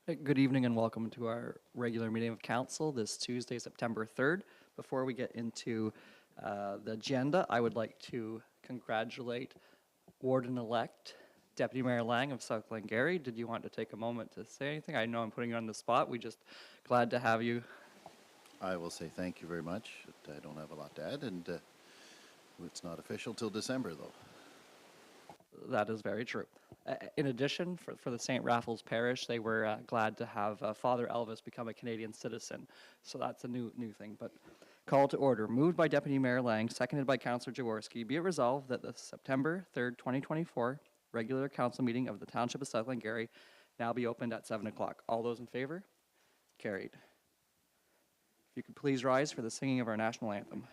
Good evening and welcome to our regular meeting of council this Tuesday, September 3rd. Before we get into the agenda, I would like to congratulate Warden-elect Deputy Mayor Lang of South Glengarry. Did you want to take a moment to say anything? I know I'm putting you on the spot. We just glad to have you. I will say thank you very much. I don't have a lot to add, and it's not official till December, though. That is very true. In addition, for the St. Raffles Parish, they were glad to have Father Elvis become a Canadian citizen. So that's a new thing. But call to order. Moved by Deputy Mayor Lang, seconded by Councillor Jaworski. Be it resolved that the September 3rd, 2024 regular council meeting of the Township of South Glengarry now be opened at 7 o'clock. All those in favor? Carried. If you could please rise for the singing of our national anthem.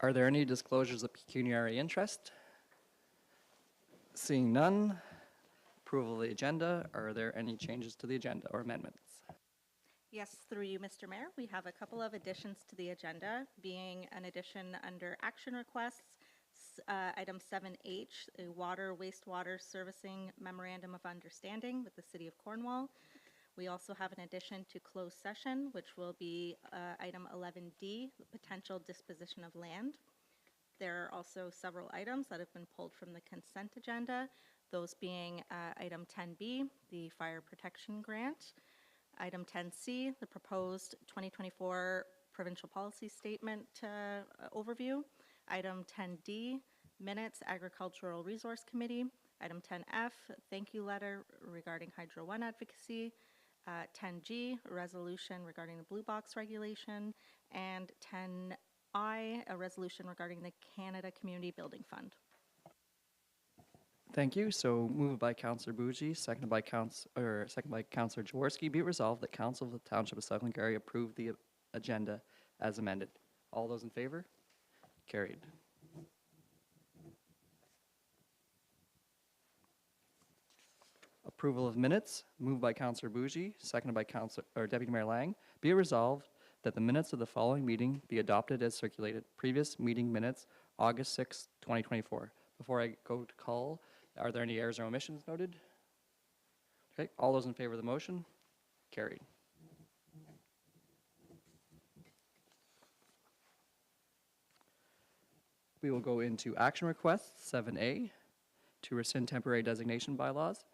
Are there any disclosures of pecuniary interest? Seeing none, approval of the agenda. Are there any changes to the agenda or amendments? Yes, through you, Mr. Mayor, we have a couple of additions to the agenda, being an addition under action requests, item 7H, a water wastewater servicing memorandum of understanding with the City of Cornwall. We also have an addition to closed session, which will be item 11D, the potential disposition of land. There are also several items that have been pulled from the consent agenda, those being item 10B, the fire protection grant, item 10C, the proposed 2024 provincial policy statement overview, item 10D, minutes agricultural resource committee, item 10F, thank you letter regarding Hydro One advocacy, 10G, resolution regarding the blue box regulation, and 10I, a resolution regarding the Canada Community Building Fund. Thank you. So moved by Councillor Bougie, seconded by Councillor Jaworski. Be it resolved that Council of the Township of South Glengarry approve the agenda as amended. All those in favor? Carried. Approval of minutes, moved by Councillor Bougie, seconded by Deputy Mayor Lang. Be it resolved that the minutes of the following meeting be adopted as circulated. Previous meeting minutes, August 6, 2024. Before I go to call, are there any errors or omissions noted? Okay, all those in favor of the motion? Carried. We will go into action requests, 7A, to rescind temporary designation bylaws.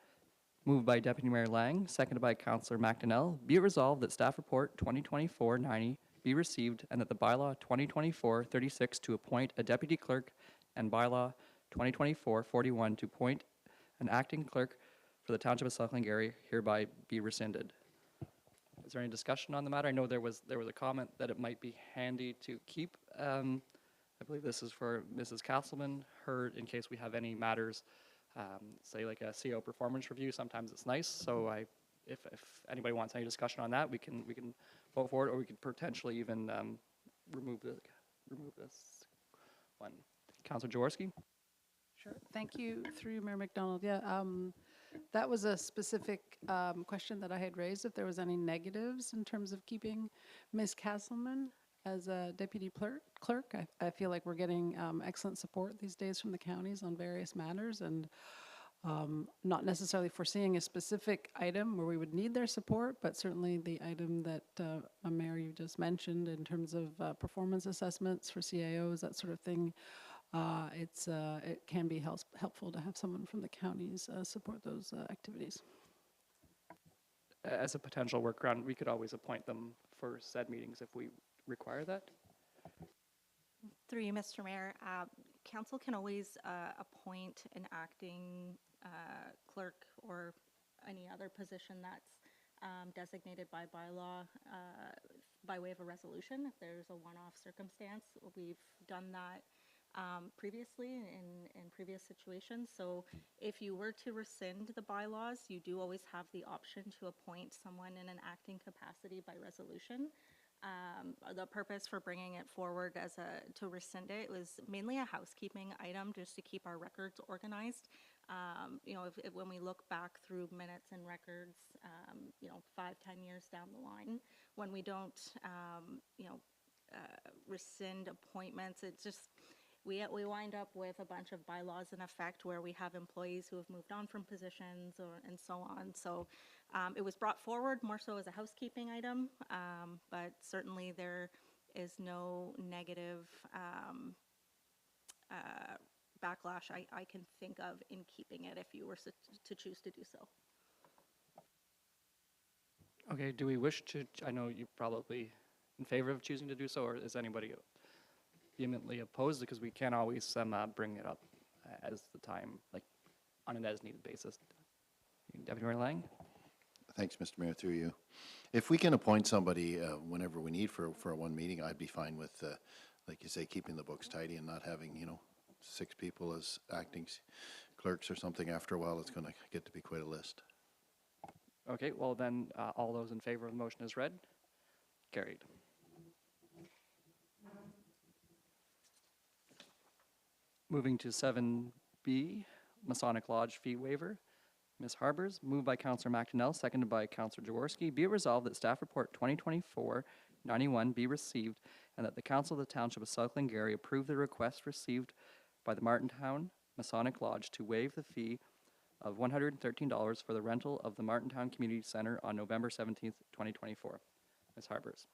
Moved by Deputy Mayor Lang, seconded by Councillor McDonnell. Be it resolved that Staff Report 2024-90 be received and that the Bylaw 2024-36 to appoint a Deputy Clerk and Bylaw 2024-41 to appoint an Acting Clerk for the Township of South Glengarry hereby be rescinded. Is there any discussion on the matter? I know there was a comment that it might be handy to keep. I believe this is for Mrs. Castleman, her, in case we have any matters, say like a CO performance review. Sometimes it's nice. So if anybody wants any discussion on that, we can vote for it, or we could potentially even remove this one. Councillor Jaworski. Sure. Thank you, through Mayor McDonald. Yeah. That was a specific question that I had raised, if there was any negatives in terms of keeping Ms. Castleman as a deputy clerk. I feel like we're getting excellent support these days from the counties on various matters, and not necessarily foreseeing a specific item where we would need their support, but certainly the item that Mayor, you just mentioned in terms of performance assessments for CIOs, that sort of thing. It can be helpful to have someone from the counties support those activities. As a potential workaround, we could always appoint them for said meetings if we require that. Through you, Mr. Mayor, council can always appoint an acting clerk or any other position that's designated by bylaw by way of a resolution if there's a one-off circumstance. We've done that previously in previous situations. So if you were to rescind the bylaws, you do always have the option to appoint someone in an acting capacity by resolution. The purpose for bringing it forward to rescind it was mainly a housekeeping item, just to keep our records organized. When we look back through minutes and records, 5-10 years down the line, when we don't, rescind appointments, it's just, we wind up with a bunch of bylaws in effect where we have employees who have moved on from positions and so on. So it was brought forward more so as a housekeeping item, but certainly there is no negative backlash I can think of in keeping it if you were to choose to do so. Okay, do we wish to, I know you're probably in favor of choosing to do so, or is anybody vehemently opposed? Because we can always bring it up as the time, like on an as-needed basis. Deputy Mayor Lang? Thanks, Mr. Mayor, through you. If we can appoint somebody whenever we need for a one meeting, I'd be fine with, like you say, keeping the books tidy and not having, 6 people as acting clerks or something. After a while, it's going to get to be quite a list. Okay, well then, all those in favor of the motion as read? Carried. Moving to 7B, Masonic Lodge fee waiver. Ms. Harbers, moved by Councillor McDonnell, seconded by Councillor Jaworski. Be it resolved that Staff Report 2024-91 be received, and that the Council of the Township of South Glengarry approve the request received by the Martintown Masonic Lodge to waive the fee of $113 for the rental of the Martintown Community Center on November 17th, 2024. Ms. Harbers.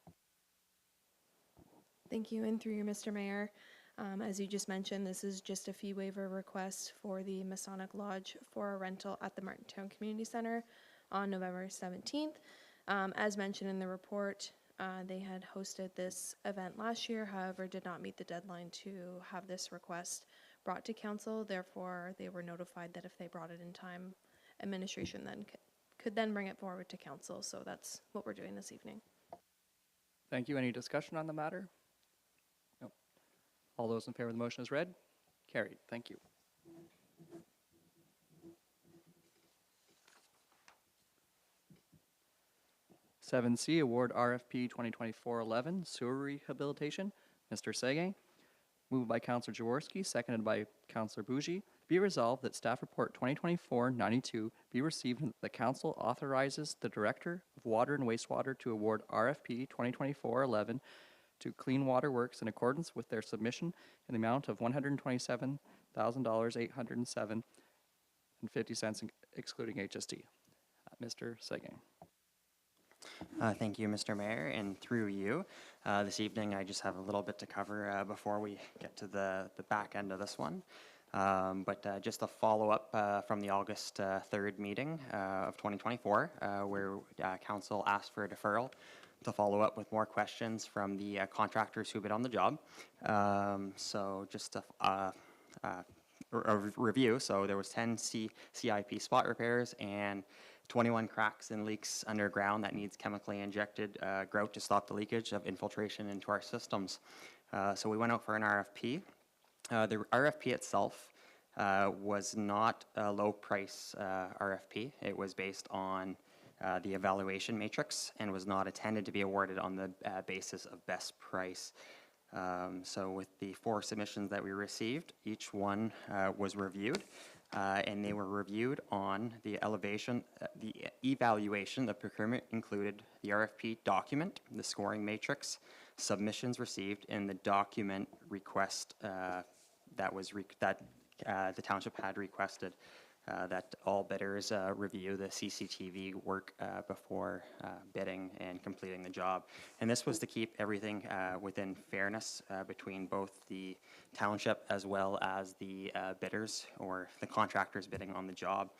Thank you, and through you, Mr. Mayor. As you just mentioned, this is just a fee waiver request for the Masonic Lodge for a rental at the Martintown Community Center on November 17th. As mentioned in the report, they had hosted this event last year, however, did not meet the deadline to have this request brought to council. Therefore, they were notified that if they brought it in time, administration then could then bring it forward to council. So that's what we're doing this evening. Thank you. Any discussion on the matter? No. All those in favor of the motion as read? Carried. Thank you. Seven C, award RFP 2024-11, sewer rehabilitation. Mr. Sege, moved by Councillor Jaworski, seconded by Councillor Bougie. Be resolved that Staff Report 2024-92 be received and that the Council authorizes the Director of Water and Wastewater to award RFP 2024-11 to Clean Water Works in accordance with their submission in the amount of $127,807.50 excluding HST. Mr. Sege. Thank you, Mr. Mayor, and through you, this evening I just have a little bit to cover before we get to the back end of this one. But just a follow-up from the August 3rd meeting of 2024, where Council asked for a deferral to follow up with more questions from the contractors who bid on the job. So just a review, so there was 10 CIP spot repairs and 21 cracks and leaks underground that needs chemically injected grout to stop the leakage of infiltration into our systems. So we went out for an RFP. The RFP itself was not a low price RFP. It was based on the evaluation matrix and was not intended to be awarded on the basis of best price. So with the 4 submissions that we received, each one was reviewed. and they were reviewed on the evaluation. The procurement included the RFP document, the scoring matrix, submissions received, and the document request that the township had requested that all bidders review the CCTV work before bidding and completing the job. And this was to keep everything within fairness between both the township as well as the bidders or the contractors bidding on the job.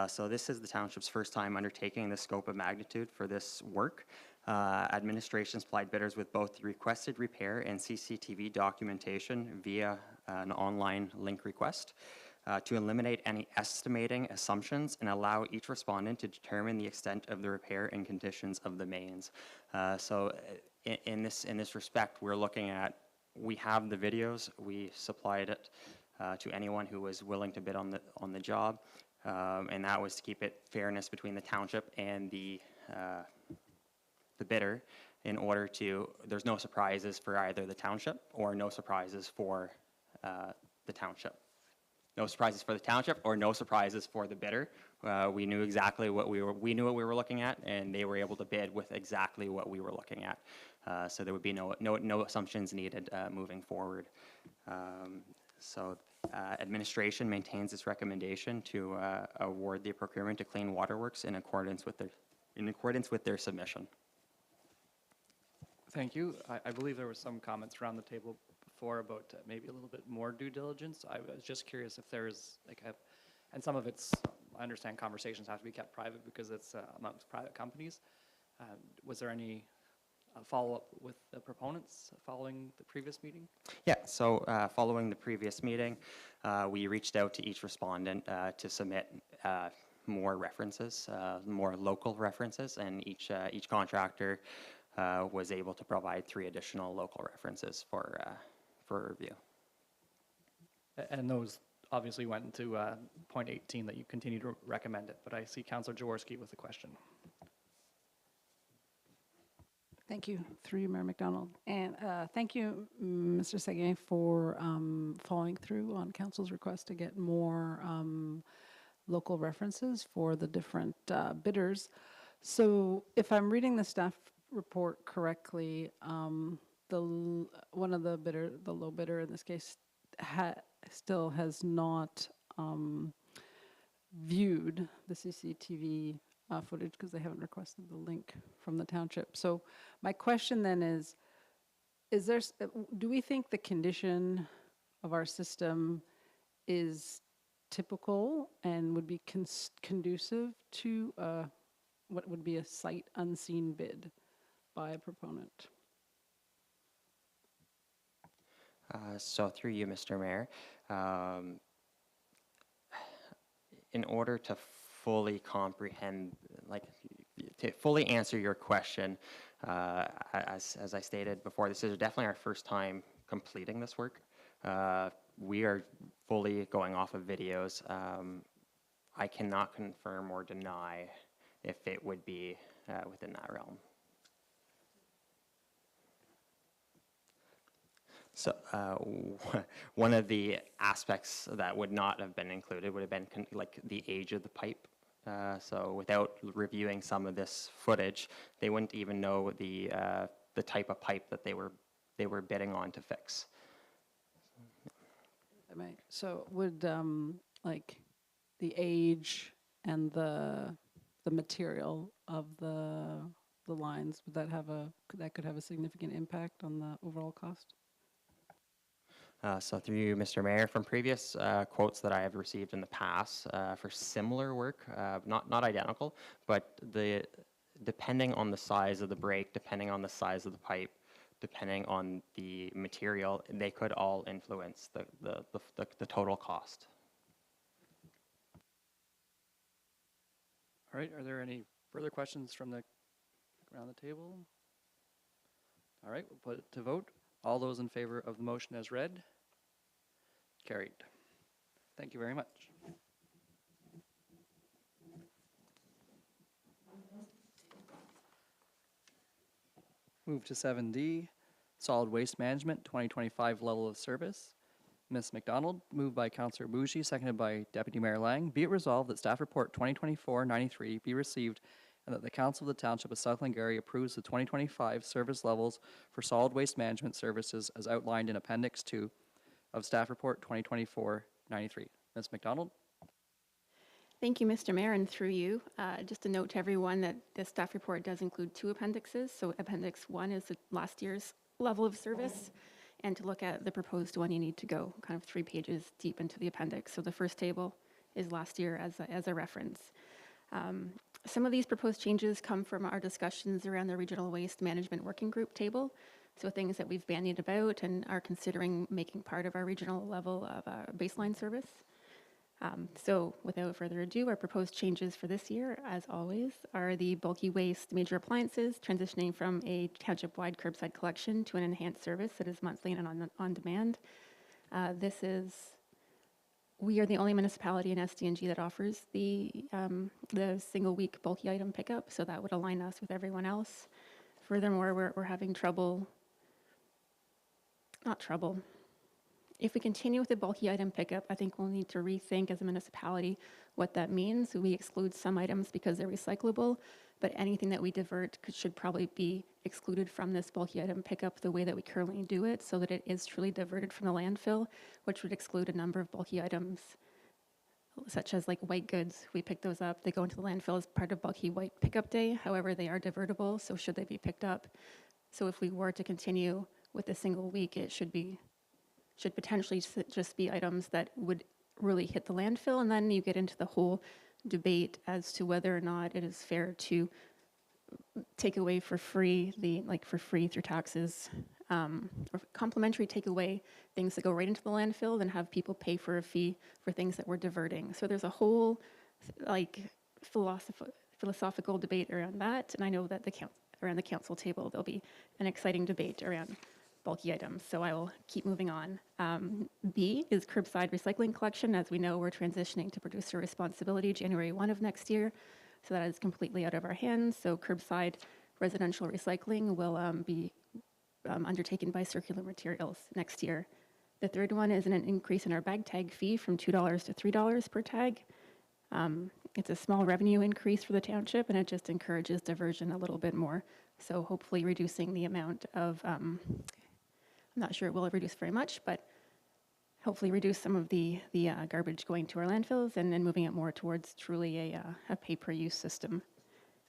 So this is the township's first time undertaking the scope of magnitude for this work. Administration supplied bidders with both the requested repair and CCTV documentation via an online link request to eliminate any estimating assumptions and allow each respondent to determine the extent of the repair and conditions of the mains. So in this respect, we're looking at, we have the videos, we supplied it to anyone who was willing to bid on the job, and that was to keep it fairness between the township and the bidder, in order to, there's no surprises for either the township or no surprises for the township. No surprises for the township or no surprises for the bidder. We knew exactly what we knew what we were looking at, and they were able to bid with exactly what we were looking at. So there would be no assumptions needed moving forward. Administration maintains its recommendation to award the procurement to Clean Water Works in accordance with their submission. Thank you. I believe there were some comments around the table before about maybe a little bit more due diligence. I was just curious if there's and some of it's, I understand conversations have to be kept private because it's amongst private companies. Was there any follow-up with the proponents following the previous meeting? Yeah, so following the previous meeting, we reached out to each respondent to submit more references, more local references, and each contractor was able to provide 3 additional local references for review. And those obviously went into point 18 that you continue to recommend it, but I see Councillor Jaworski with a question. Thank you, through you, Mayor McDonald. And thank you, Mr. Seguin, for following through on council's request to get more local references for the different bidders. So if I'm reading the staff report correctly, one of the bidder, the low bidder in this case, still has not viewed the CCTV footage because they haven't requested the link from the township. So my question then is there, do we think the condition of our system is typical and would be conducive to what would be a sight unseen bid by a proponent? So through you, Mr. Mayor, in order to fully comprehend, to fully answer your question, as I stated before, this is definitely our first time completing this work. We are fully going off of videos. I cannot confirm or deny if it would be within that realm. So one of the aspects that would not have been included would have been like the age of the pipe. So without reviewing some of this footage, they wouldn't even know the type of pipe that they were bidding on to fix. So would like the age and the material of the lines, would that could have a significant impact on the overall cost? So through you, Mr. Mayor, from previous quotes that I have received in the past for similar work, not identical, but depending on the size of the break, depending on the size of the pipe, depending on the material, they could all influence the total cost. All right, are there any further questions from around the table? All right, we'll put it to vote. All those in favor of the motion as read? Carried. Thank you very much. Move to 7D, Solid Waste Management 2025 Level of Service. Ms. McDonald, moved by Councillor Bougie, seconded by Deputy Mayor Lang. Be it resolved that Staff Report 2024-93 be received and that the Council of the Township of South Glengarry approves the 2025 service levels for solid waste management services as outlined in Appendix 2 of Staff Report 2024-93. Ms. McDonald? Thank you, Mr. Mayor, and through you, just a note to everyone that the staff report does include 2 appendixes. So Appendix 1 is the last year's level of service, and to look at the proposed one, you need to go kind of 3 pages deep into the appendix. So the first table is last year as a reference. Some of these proposed changes come from our discussions around the Regional Waste Management Working Group table. So things that we've bandied about and are considering making part of our regional level of baseline service. So without further ado, our proposed changes for this year, as always, are the bulky waste major appliances transitioning from a township-wide curbside collection to an enhanced service that is monthly and on demand. We are the only municipality in SDNG that offers the single-week bulky item pickup, so that would align us with everyone else. Furthermore, we're having if we continue with the bulky item pickup, I think we'll need to rethink as a municipality what that means. We exclude some items because they're recyclable, but anything that we divert should probably be excluded from this bulky item pickup the way that we currently do it, so that it is truly diverted from the landfill, which would exclude a number of bulky items, such as like white goods. We pick those up, they go into the landfill as part of bulky white pickup day. However, they are divertible, so should they be picked up? So if we were to continue with a single week, it should potentially just be items that would really hit the landfill, and then you get into the whole debate as to whether or not it is fair to take away for free through taxes, or complimentary take away things that go right into the landfill, then have people pay for a fee for things that we're diverting. So there's a whole philosophical debate around that, and I know that around the council table there'll be an exciting debate around bulky items, so I will keep moving on. B is curbside recycling collection. As we know, we're transitioning to producer responsibility January 1 of next year, so that is completely out of our hands. So curbside residential recycling will be undertaken by Circular Materials next year. The third one is an increase in our bag tag fee from $2 to $3 per tag. It's a small revenue increase for the township, and it just encourages diversion a little bit more. So hopefully reducing the amount of I'm not sure it will reduce very much, but hopefully reduce some of the garbage going to our landfills and then moving it more towards truly a pay-per-use system.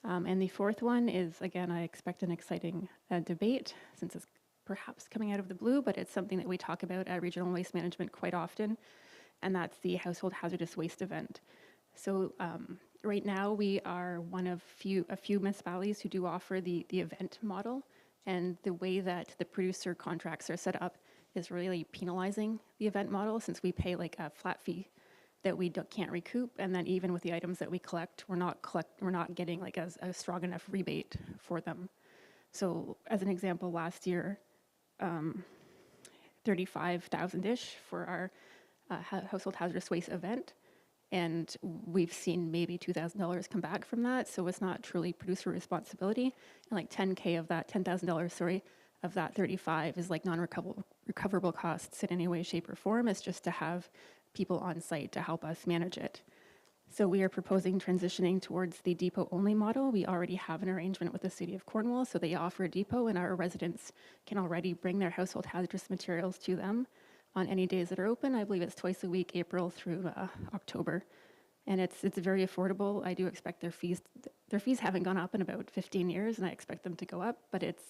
And the fourth one is, again, I expect an exciting debate since it's perhaps coming out of the blue, but it's something that we talk about at Regional Waste Management quite often, and that's the household hazardous waste event. So right now we are one of a few municipalities who do offer the event model. And the way that the producer contracts are set up is really penalizing the event model, since we pay like a flat fee that we can't recoup, and then even with the items that we collect, we're not getting like a strong enough rebate for them. So as an example, last year, 35,000-ish for our household hazardous waste event. And we've seen maybe $2,000 come back from that, so it's not truly producer responsibility. And like $10,000, of that 35 is like non-recoverable costs in any way, shape, or form. It's just to have people on site to help us manage it. So we are proposing transitioning towards the depot-only model. We already have an arrangement with the City of Cornwall, so they offer a depot, and our residents can already bring their household hazardous materials to them on any days that are open. I believe it's twice a week, April through October. And it's very affordable. I do expect their fees haven't gone up in about 15 years, and I expect them to go up, but it's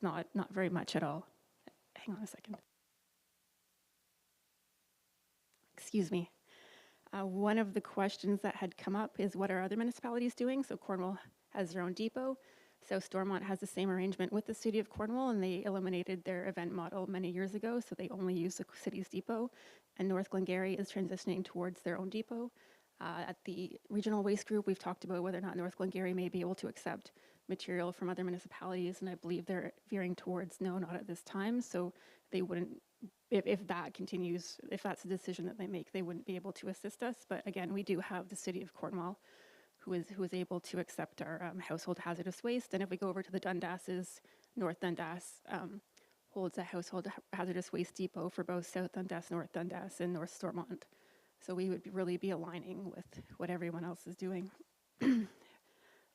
not very much at all. Hang on a second. Excuse me. One of the questions that had come up is, what are other municipalities doing? So Cornwall has their own depot. So Stormont has the same arrangement with the City of Cornwall, and they eliminated their event model many years ago, so they only use the city's depot. And North Glengarry is transitioning towards their own depot. At the Regional Waste Group, we've talked about whether or not North Glengarry may be able to accept material from other municipalities, and I believe they're veering towards no, not at this time. So they wouldn't, if that continues, if that's the decision that they make, they wouldn't be able to assist us. But again, we do have the City of Cornwall who is able to accept our household hazardous waste. And if we go over to the Dundas's, North Dundas, holds a household hazardous waste depot for both South Dundas, North Dundas, and North Stormont. So we would really be aligning with what everyone else is doing.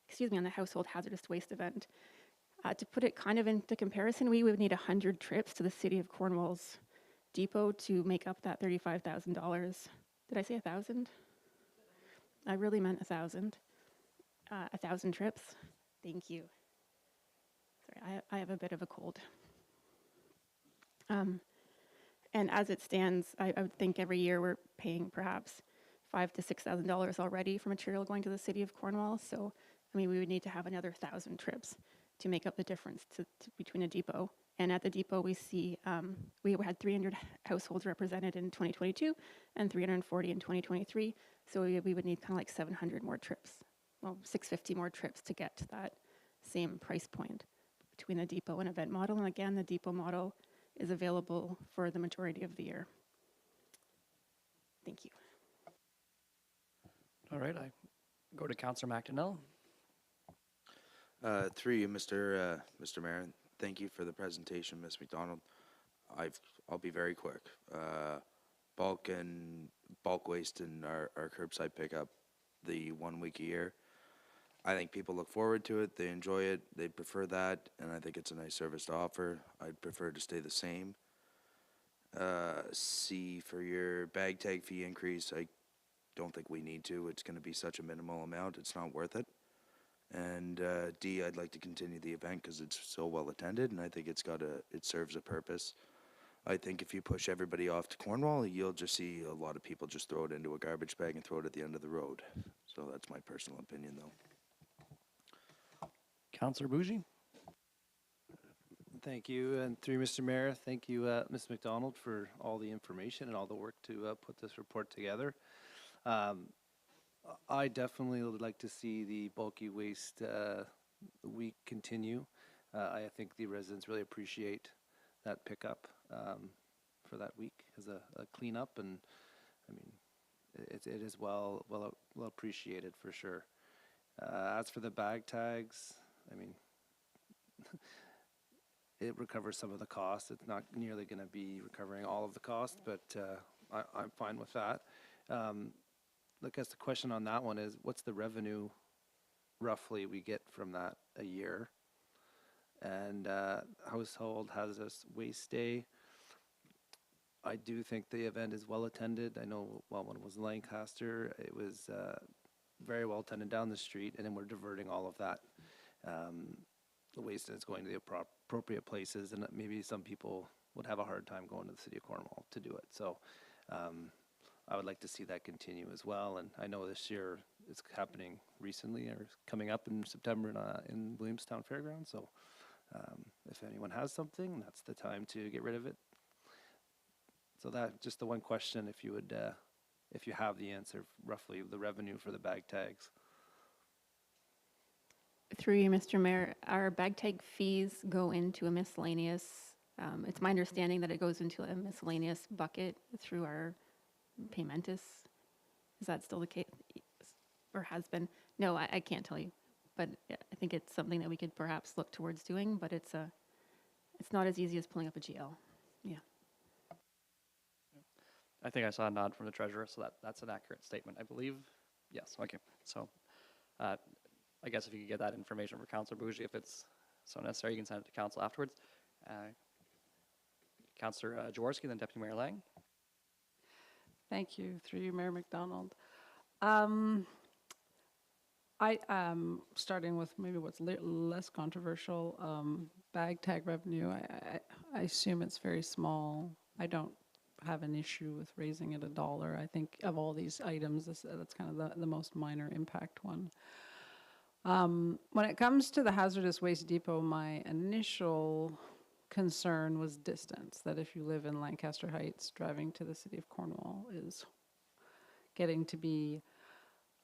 Excuse me, on the household hazardous waste event. To put it kind of into comparison, we would need 100 trips to the city of Cornwall's depot to make up that $35,000. Did I say 1,000? I really meant 1,000. 1,000 trips. Thank you. Sorry, I have a bit of a cold. And as it stands, I would think every year we're paying perhaps $5,000 to $6,000 already for material going to the city of Cornwall. So, I mean, we would need to have another 1,000 trips to make up the difference between a depot. And at the depot, we see we had 300 households represented in 2022 and 340 in 2023. So we would need kind of like 700 more trips, well, 650 more trips to get to that same price point between the depot and event model. And again, the depot model is available for the majority of the year. Thank you. All right, I go to Councillor McDonnell. Through you, Mr. Mayor, and thank you for the presentation, Ms. McDonald. I'll be very quick. Bulk waste and our curbside pickup, the 1 week a year. I think people look forward to it. They enjoy it. They prefer that, and I think it's a nice service to offer. I'd prefer to stay the same. C, for your bag tag fee increase, I don't think we need to. It's going to be such a minimal amount. It's not worth it. And D, I'd like to continue the event because it's so well attended, and I think it serves a purpose. I think if you push everybody off to Cornwall, you'll just see a lot of people just throw it into a garbage bag and throw it at the end of the road. So that's my personal opinion, though. Councillor Bougie. Thank you, and through Mr. Mayor, thank you, Ms. McDonald, for all the information and all the work to put this report together. I definitely would like to see the bulky waste week continue. I think the residents really appreciate that pickup for that week as a cleanup, and I mean, it is well appreciated for sure. As for the bag tags, I mean, it recovers some of the cost. It's not nearly going to be recovering all of the cost, but I'm fine with that. I guess the question on that one is, what's the revenue roughly we get from that a year? And household hazardous waste day, I do think the event is well attended. I know, well, when it was in Lancaster, it was very well attended down the street, and then we're diverting all of that. The waste is going to the appropriate places, and maybe some people would have a hard time going to the city of Cornwall to do it. So I would like to see that continue as well. And I know this year it's happening recently, or coming up in September in Williamstown Fairgrounds. So if anyone has something, that's the time to get rid of it. So that, just the one question, if you would, if you have the answer, roughly the revenue for the bag tags. Through you, Mr. Mayor, our bag tag fees go into a miscellaneous, it's my understanding that it goes into a miscellaneous bucket through our paymentus. Is that still the case, or has been? No, I can't tell you, but I think it's something that we could perhaps look towards doing, but it's not as easy as pulling up a GL. Yeah. I think I saw a nod from the treasurer, so that's an accurate statement, I believe. Yes, okay. So I guess if you could get that information for Councillor Bougie, if it's so necessary, you can send it to council afterwards. Councillor Jaworski, then Deputy Mayor Lang. Thank you. Through you, Mayor McDonald. Starting with maybe what's less controversial, bag tag revenue, I assume it's very small. I don't have an issue with raising it $1. I think of all these items, that's kind of the most minor impact one. When it comes to the hazardous waste depot, my initial concern was distance, that if you live in Lancaster Heights, driving to the city of Cornwall is getting to be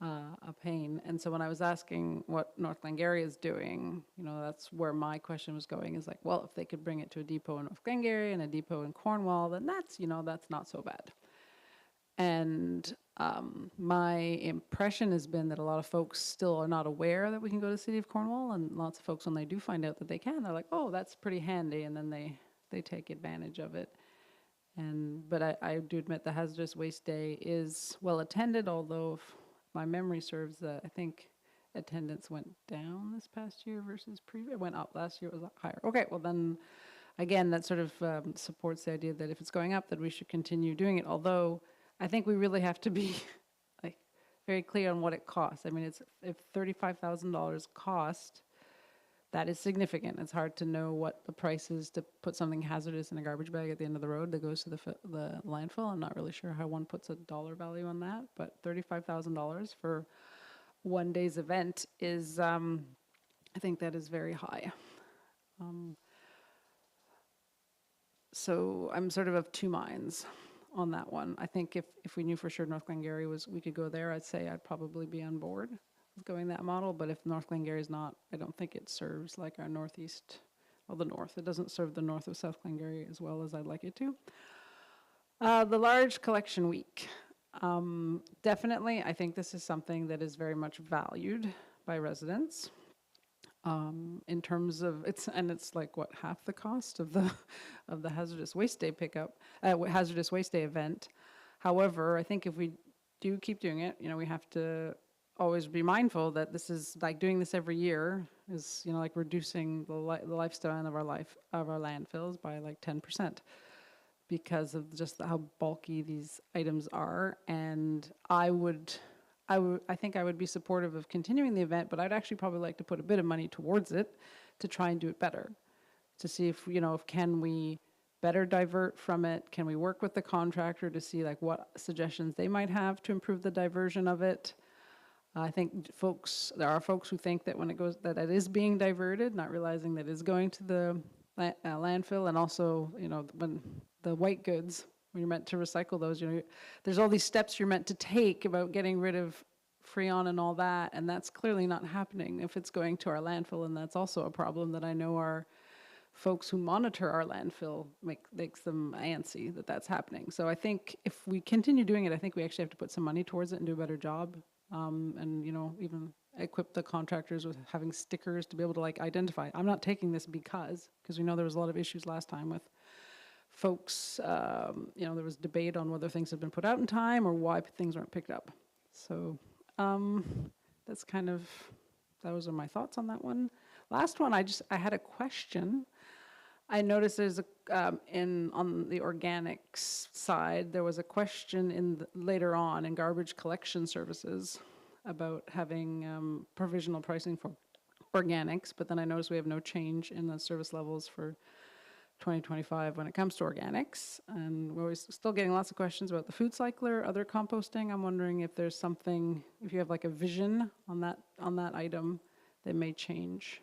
a pain. And so when I was asking what North Glengarry is doing, you know, that's where my question was going, is like, well, if they could bring it to a depot in North Glengarry and a depot in Cornwall, then that's, you know, that's not so bad. And my impression has been that a lot of folks still are not aware that we can go to the city of Cornwall, and lots of folks, when they do find out that they can, they're like, oh, that's pretty handy, and then they they take advantage of it. But I do admit the Hazardous Waste Day is well attended, although if my memory serves, I think attendance went down this past year versus previous. It went up last year, it was higher. Okay, well then, again, that sort of supports the idea that if it's going up, that we should continue doing it. Although I think we really have to be like very clear on what it costs. I mean, if $35,000 cost, that is significant. It's hard to know what the price is to put something hazardous in a garbage bag at the end of the road that goes to the landfill. I'm not really sure how one puts a dollar value on that, but $35,000 for one day's event is, I think that is very high. So I'm sort of two minds on that one. I think if we knew for sure North Glengarry we could go there, I'd say I'd probably be on board with going that model. But if North Glengarry is not, I don't think it serves like our northeast, well, the north. It doesn't serve the north of South Glengarry as well as I'd like it to. The large collection week. Definitely, I think this is something that is very much valued by residents. In terms of it's like what, half the cost of the Hazardous Waste Day pickup, Hazardous Waste Day event. However, I think if we do keep doing it, we have to always be mindful that this is like doing this every year is like reducing the lifespan of our landfills by like 10%. Because of just how bulky these items are. And I think I would be supportive of continuing the event, but I'd actually probably like to put a bit of money towards it to try and do it better. To see if can we better divert from it? Can we work with the contractor to see like what suggestions they might have to improve the diversion of it? I think there are folks who think that when that it is being diverted, not realizing that it's going to the landfill, and also, when the white goods, when you're meant to recycle those, there's all these steps you're meant to take about getting rid of Freon and all that, and that's clearly not happening if it's going to our landfill, and that's also a problem that I know our folks who monitor our landfill makes them antsy that that's happening. So I think if we continue doing it, I think we actually have to put some money towards it and do a better job, and even equip the contractors with having stickers to be able to like identify. I'm not taking this because we know there was a lot of issues last time with folks, there was debate on whether things had been put out in time or why things weren't picked up. So those are my thoughts on that one. Last one, I had a question. I noticed there's on the organics side, there was a question later on in garbage collection services about having provisional pricing for organics, but then I noticed we have no change in the service levels for 2025 when it comes to organics, and we're always still getting lots of questions about the food cycler, other composting. I'm wondering if there's something, if you have like a vision on that item that may change.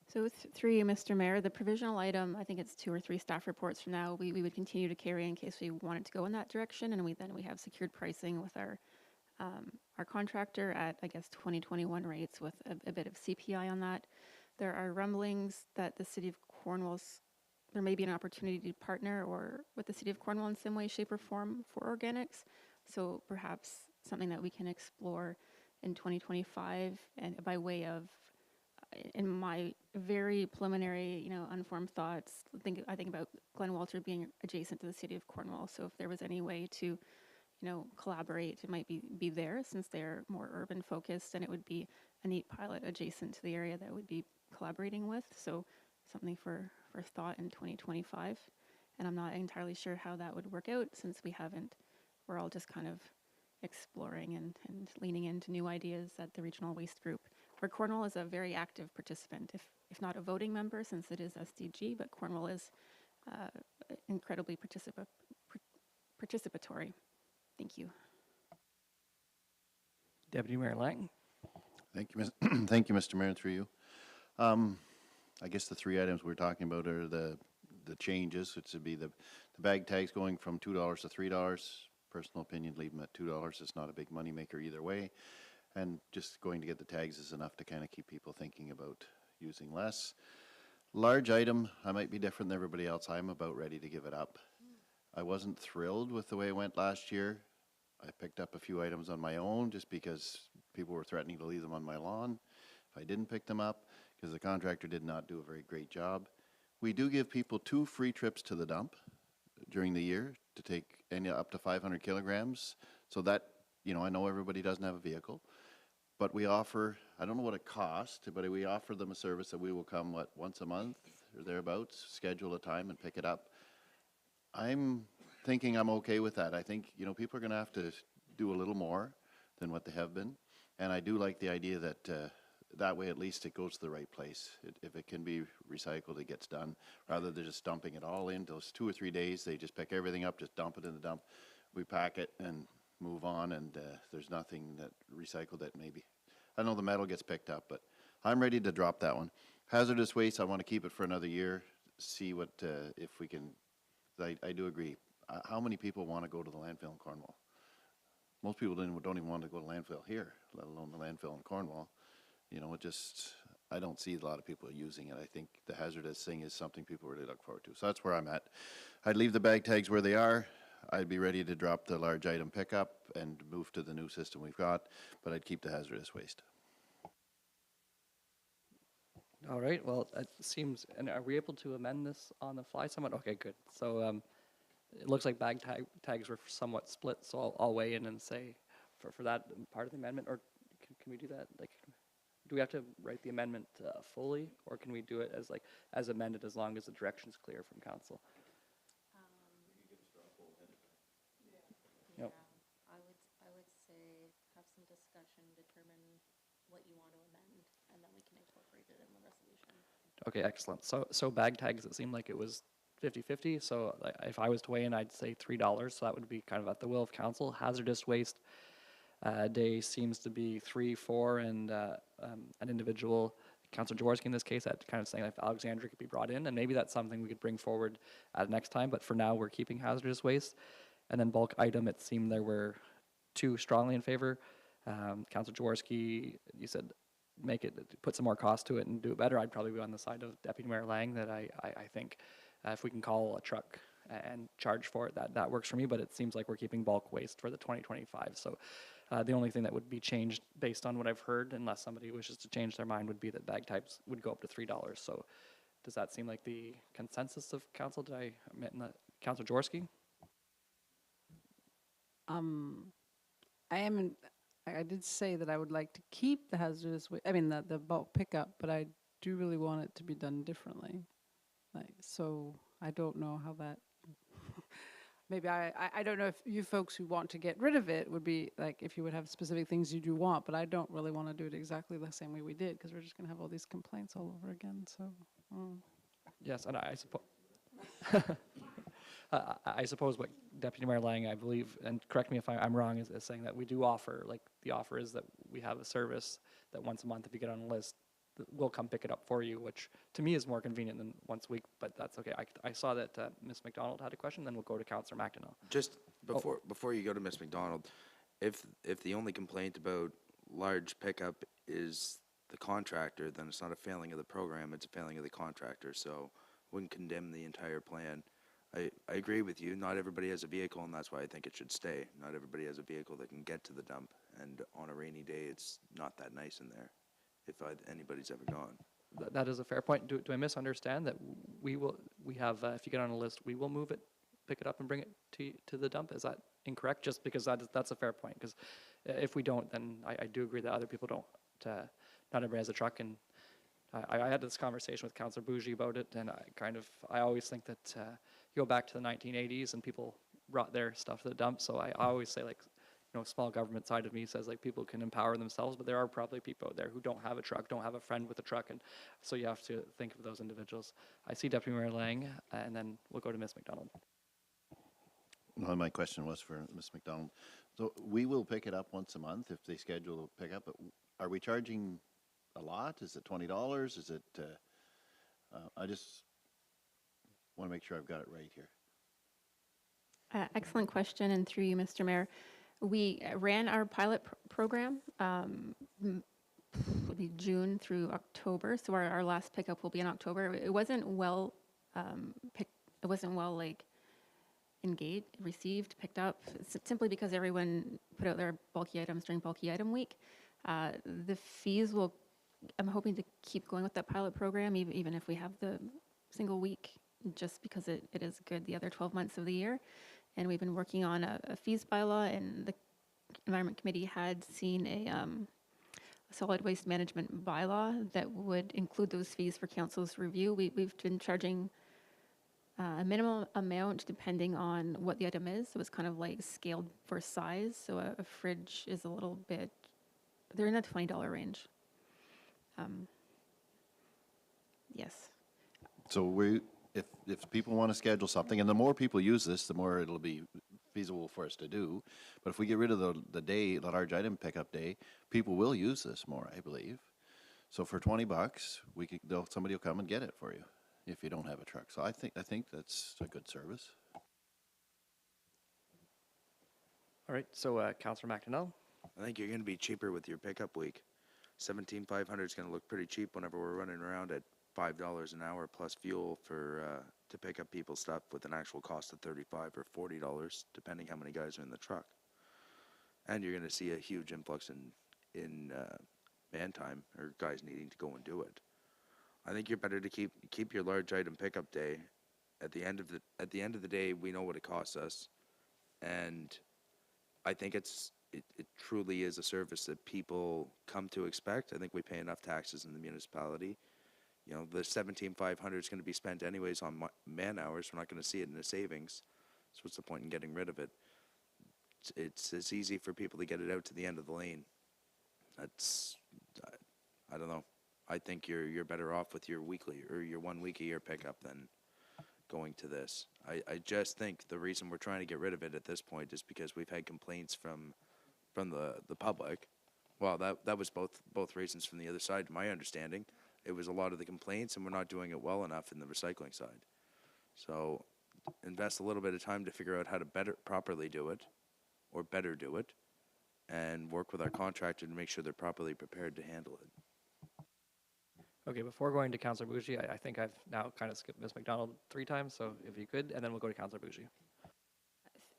So through you, Mr. Mayor, the provisional item, I think it's 2 or 3 staff reports from now, we would continue to carry in case we wanted to go in that direction, and we have secured pricing with our contractor at, I guess, 2021 rates with a bit of CPI on that. There are rumblings that the City of Cornwall's, there may be an opportunity to partner with the City of Cornwall in some way, shape, or form for organics. So perhaps something that we can explore in 2025, and by way of, in my very preliminary, unformed thoughts, I think about Glen Walter being adjacent to the City of Cornwall. So if there was any way to, collaborate, it might be there, since they're more urban focused, and it would be a neat pilot adjacent to the area that would be collaborating with. So something for thought in 2025. And I'm not entirely sure how that would work out, since we're all just kind of exploring and leaning into new ideas at the Regional Waste Group, where Cornwall is a very active participant, if not a voting member, since it is SDG, but Cornwall is incredibly participatory. Thank you. Deputy Mayor Lang. Thank you, thank you, Mr. Mayor, through you. I guess the 3 items we're talking about are the changes, which would be the bag tags going from $2 to $3. Personal opinion, leave them at $2. It's not a big money maker either way. And just going to get the tags is enough to kind of keep people thinking about using less. Large item, I might be different than everybody else. I'm about ready to give it up. I wasn't thrilled with the way it went last year. I picked up a few items on my own just because people were threatening to leave them on my lawn if I didn't pick them up. because the contractor did not do a very great job. We do give people 2 free trips to the dump during the year to take any up to 500 kilograms. So that, you know, I know everybody doesn't have a vehicle, but we offer, I don't know what it costs, but we offer them a service that we will come, once a month or thereabouts, schedule a time and pick it up. I'm thinking I'm okay with that. I think, you know, people are going to have to do a little more than what they have been. And I do like the idea that that way at least it goes to the right place. If it can be recycled, it gets done, rather than just dumping it all in. Those 2 or 3 days, they just pick everything up, just dump it in the dump. We pack it and move on, and there's nothing that recycled that maybe. I know the metal gets picked up, but I'm ready to drop that one. Hazardous waste, I want to keep it for another year, see what, if we can, I do agree. How many people want to go to the landfill in Cornwall? Most people don't even want to go to landfill here, let alone the landfill in Cornwall. You know, I don't see a lot of people using it. I think the hazardous thing is something people really look forward to. So that's where I'm at. I'd leave the bag tags where they are. I'd be ready to drop the large item pickup and move to the new system we've got, but I'd keep the hazardous waste. All right, well, it seems, and are we able to amend this on the fly somewhat? Okay, good. So it looks like tags were somewhat split, so I'll weigh in and say for that part of the amendment, or can we do that? Like, do we have to write the amendment fully, or can we do it as amended as long as the direction's clear from council? Yep. I would say have some discussion, determine what you want to amend, and then we can incorporate it in the resolution. Okay, excellent. So bag tags, it seemed like it was 50-50, so if I was to weigh in, I'd say $3, so that would be kind of at the will of council. Hazardous waste day seems to be 3, 4, and an individual, Councillor Jaworski in this case, that kind of saying if Alexandria could be brought in, and maybe that's something we could bring forward at next time, but for now, we're keeping hazardous waste. And then bulk item, it seemed there were 2 strongly in favor. Councillor Jaworski, you said put some more cost to it and do it better. I'd probably be on the side of Deputy Mayor Lang, that I think if we can call a truck and charge for it, that works for me, but it seems like we're keeping bulk waste for the 2025. So the only thing that would be changed based on what I've heard, unless somebody wishes to change their mind, would be that bag types would go up to $3. So does that seem like the consensus of council? Did I admit in that? Councillor Jaworski? I did say that I would like to keep the hazardous waste, the bulk pickup, but I do really want it to be done differently. So I don't know how that, maybe I don't know if you folks who want to get rid of it would be like, if you would have specific things you do want, but I don't really want to do it exactly the same way we did, because we're just going to have all these complaints all over again, so. Yes, and I suppose I suppose what Deputy Mayor Lang, I believe, and correct me if I'm wrong, is saying that we do offer, like the offer is that we have a service that once a month, if you get on a list, we'll come pick it up for you, which to me is more convenient than once a week, but that's okay. I saw that Ms. McDonald had a question, then we'll go to Councillor McDonnell. Just before you go to Ms. McDonald, if the only complaint about large pickup is the contractor, then it's not a failing of the program, it's a failing of the contractor, so wouldn't condemn the entire plan. I agree with you, not everybody has a vehicle, and that's why I think it should stay. Not everybody has a vehicle that can get to the dump, and on a rainy day, it's not that nice in there, if anybody's ever gone. That is a fair point. Do I misunderstand that we have, if you get on a list, we will move it, pick it up and bring it to the dump? Is that incorrect? Just because that's a fair point, because if we don't, then I do agree that other people don't, not everybody has a truck, and I had this conversation with Councillor Bougie about it, and I always think that you go back to the 1980s and people brought their stuff to the dump, so I always say, like, you know, small government side of me says, like, people can empower themselves, but there are probably people out there who don't have a truck, don't have a friend with a truck, and so you have to think of those individuals. I see Deputy Mayor Lang, and then we'll go to Ms. McDonald. Well, my question was for Ms. McDonald. So we will pick it up once a month if they schedule a pickup, but are we charging a lot? Is it $20? Is it, I just want to make sure I've got it right here. Excellent question, and through you, Mr. Mayor. We ran our pilot program, it'll be June through October, so our last pickup will be in October. It wasn't well picked up, simply because everyone put out their bulky items during bulky item week. The fees will I'm hoping to keep going with that pilot program, even if we have the single week, just because it is good the other 12 months of the year. And we've been working on a fees bylaw, and the Environment Committee had seen a solid waste management bylaw that would include those fees for council's review. We've been charging a minimum amount depending on what the item is. So it's kind of like scaled for size. So a fridge is a little bit, they're in the $20 range. Yes. So if people want to schedule something, and the more people use this, the more it'll be feasible for us to do. But if we get rid of the large item pickup day, people will use this more, I believe. So for $20, somebody will come and get it for you if you don't have a truck. So I think that's a good service. All right, so Councillor McDonnell. I think you're going to be cheaper with your pickup week. 17,500 is going to look pretty cheap whenever we're running around at $5 an hour plus fuel to pick up people's stuff with an actual cost of $35 or $40, depending how many guys are in the truck. And you're going to see a huge influx in man time or guys needing to go and do it. I think you're better to keep your large item pickup day. At the end of the day, we know what it costs us, and I think it truly is a service that people come to expect. I think we pay enough taxes in the municipality. You know, the 17,500 is going to be spent anyways on man hours. We're not going to see it in the savings. So what's the point in getting rid of it? It's easy for people to get it out to the end of the lane. I don't know. I think you're better off with your weekly or your 1 week a year pickup than going to this. I just think the reason we're trying to get rid of it at this point is because we've had complaints from the public. Well, that was both reasons from the other side, to my understanding. It was a lot of the complaints, and we're not doing it well enough in the recycling side. So invest a little bit of time to figure out how to properly do it, or better do it, and work with our contractor to make sure they're properly prepared to handle it. Okay, before going to Councillor Bougie, I think I've now kind of skipped Ms. McDonald 3 times, so if you could, and then we'll go to Councillor Bougie.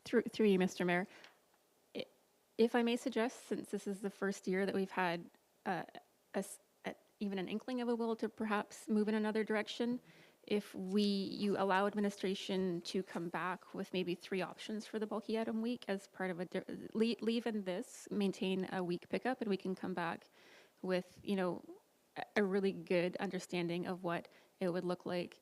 Through you, Mr. Mayor. If I may suggest, since this is the first year that we've had even an inkling of a will to perhaps move in another direction, if you allow administration to come back with maybe 3 options for the bulky item week as part of leave in this, maintain a week pickup, and we can come back with, a really good understanding of what it would look like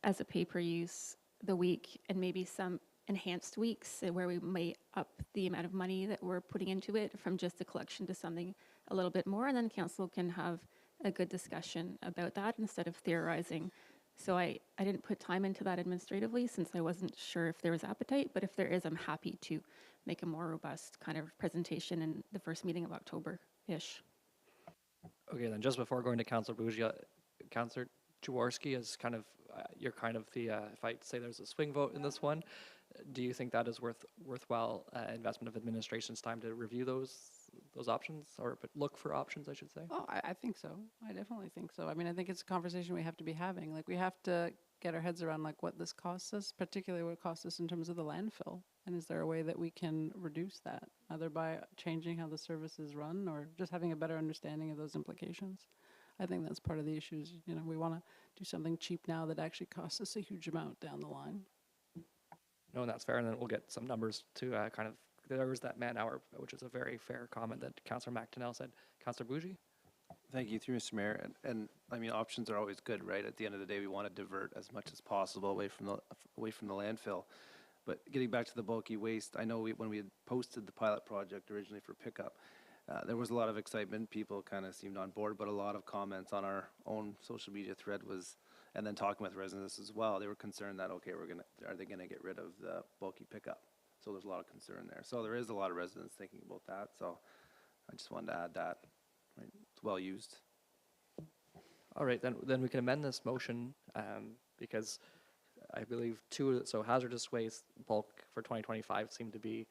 as a pay-per-use the week, and maybe some enhanced weeks where we may up the amount of money that we're putting into it from just a collection to something a little bit more, and then council can have a good discussion about that instead of theorizing. So I didn't put time into that administratively since I wasn't sure if there was appetite, but if there is, I'm happy to make a more robust kind of presentation in the first meeting of October-ish. Okay, then just before going to Councillor Bougie, Councillor Jaworski is kind of, you're kind of the, if I say there's a swing vote in this one, do you think that is worthwhile investment of administration's time to review those options, or look for options, I should say? Oh, I think so. I definitely think so. I mean, I think it's a conversation we have to be having. Like, we have to get our heads around, like, what this costs us, particularly what it costs us in terms of the landfill. And is there a way that we can reduce that, either by changing how the service is run or just having a better understanding of those implications? I think that's part of the issues. We want to do something cheap now that actually costs us a huge amount down the line. No, and that's fair, and then we'll get some numbers to kind of, there was that man hour, which is a very fair comment that Councillor McDonnell said. Councillor Bougie? Thank you, through Mr. Mayor. And I mean, options are always good, right? At the end of the day, we want to divert as much as possible away from the landfill. But getting back to the bulky waste, I know when we had posted the pilot project originally for pickup, there was a lot of excitement. People kind of seemed on board, but a lot of comments on our own social media thread was, and then talking with residents as well, they were concerned that, okay, are they gonna get rid of the bulky pickup? So there's a lot of concern there. So there is a lot of residents thinking about that. So I just wanted to add that. Right? It's well used. All right, then we can amend this motion because I believe so hazardous waste bulk for 2025 seem to be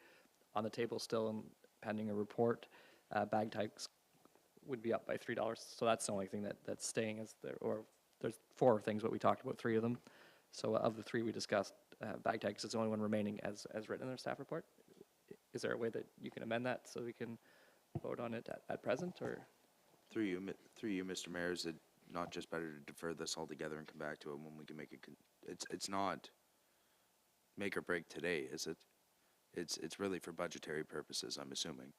on the table still and pending a report. Bag tags would be up by $3. So that's the only thing that's staying as there, or there's 4 things, but we talked about 3 of them. So of the 3 we discussed, bag tags is the only one remaining as written in their staff report. Is there a way that you can amend that so we can vote on it at present, or? through you, Mr. Mayor, is it not just better to defer this altogether and come back to it when we can make it, it's not make or break today, is it? It's really for budgetary purposes, I'm assuming.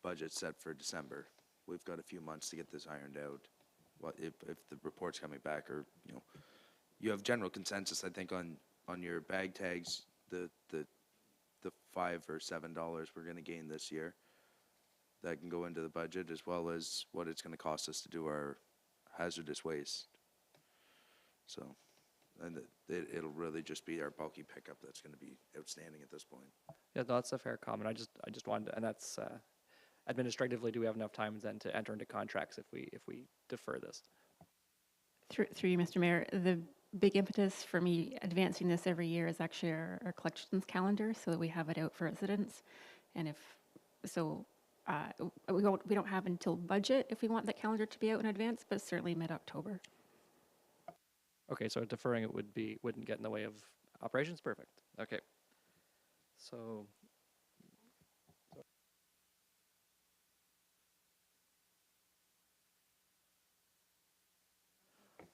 Budget set for December. We've got a few months to get this ironed out. What if the report's coming back, or, you know, you have general consensus, I think, on your bag tags, the $5 or $7 we're going to gain this year. That can go into the budget, as well as what it's going to cost us to do our hazardous waste. So, and it'll really just be our bulky pickup that's going to be outstanding at this point. Yeah, no, that's a fair comment. I just wanted to, and that's, administratively, do we have enough time then to enter into contracts if we defer this? Through you, Mr. Mayor, the big impetus for me advancing this every year is actually our collections calendar, so that we have it out for residents. And if, so, we don't have until budget if we want that calendar to be out in advance, but certainly mid-October. Okay, so deferring it wouldn't get in the way of operations? Perfect. Okay. So,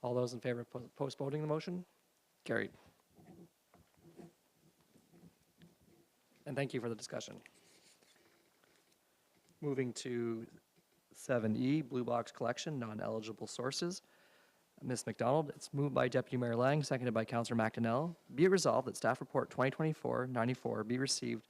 all those in favor of postponing the motion? Carried. And thank you for the discussion. Moving to 7E, Blue Box Collection, non-eligible sources. Ms. McDonald, it's moved by Deputy Mayor Lang, seconded by Councillor McDonnell. Be it resolved that Staff Report 2024-94 be received,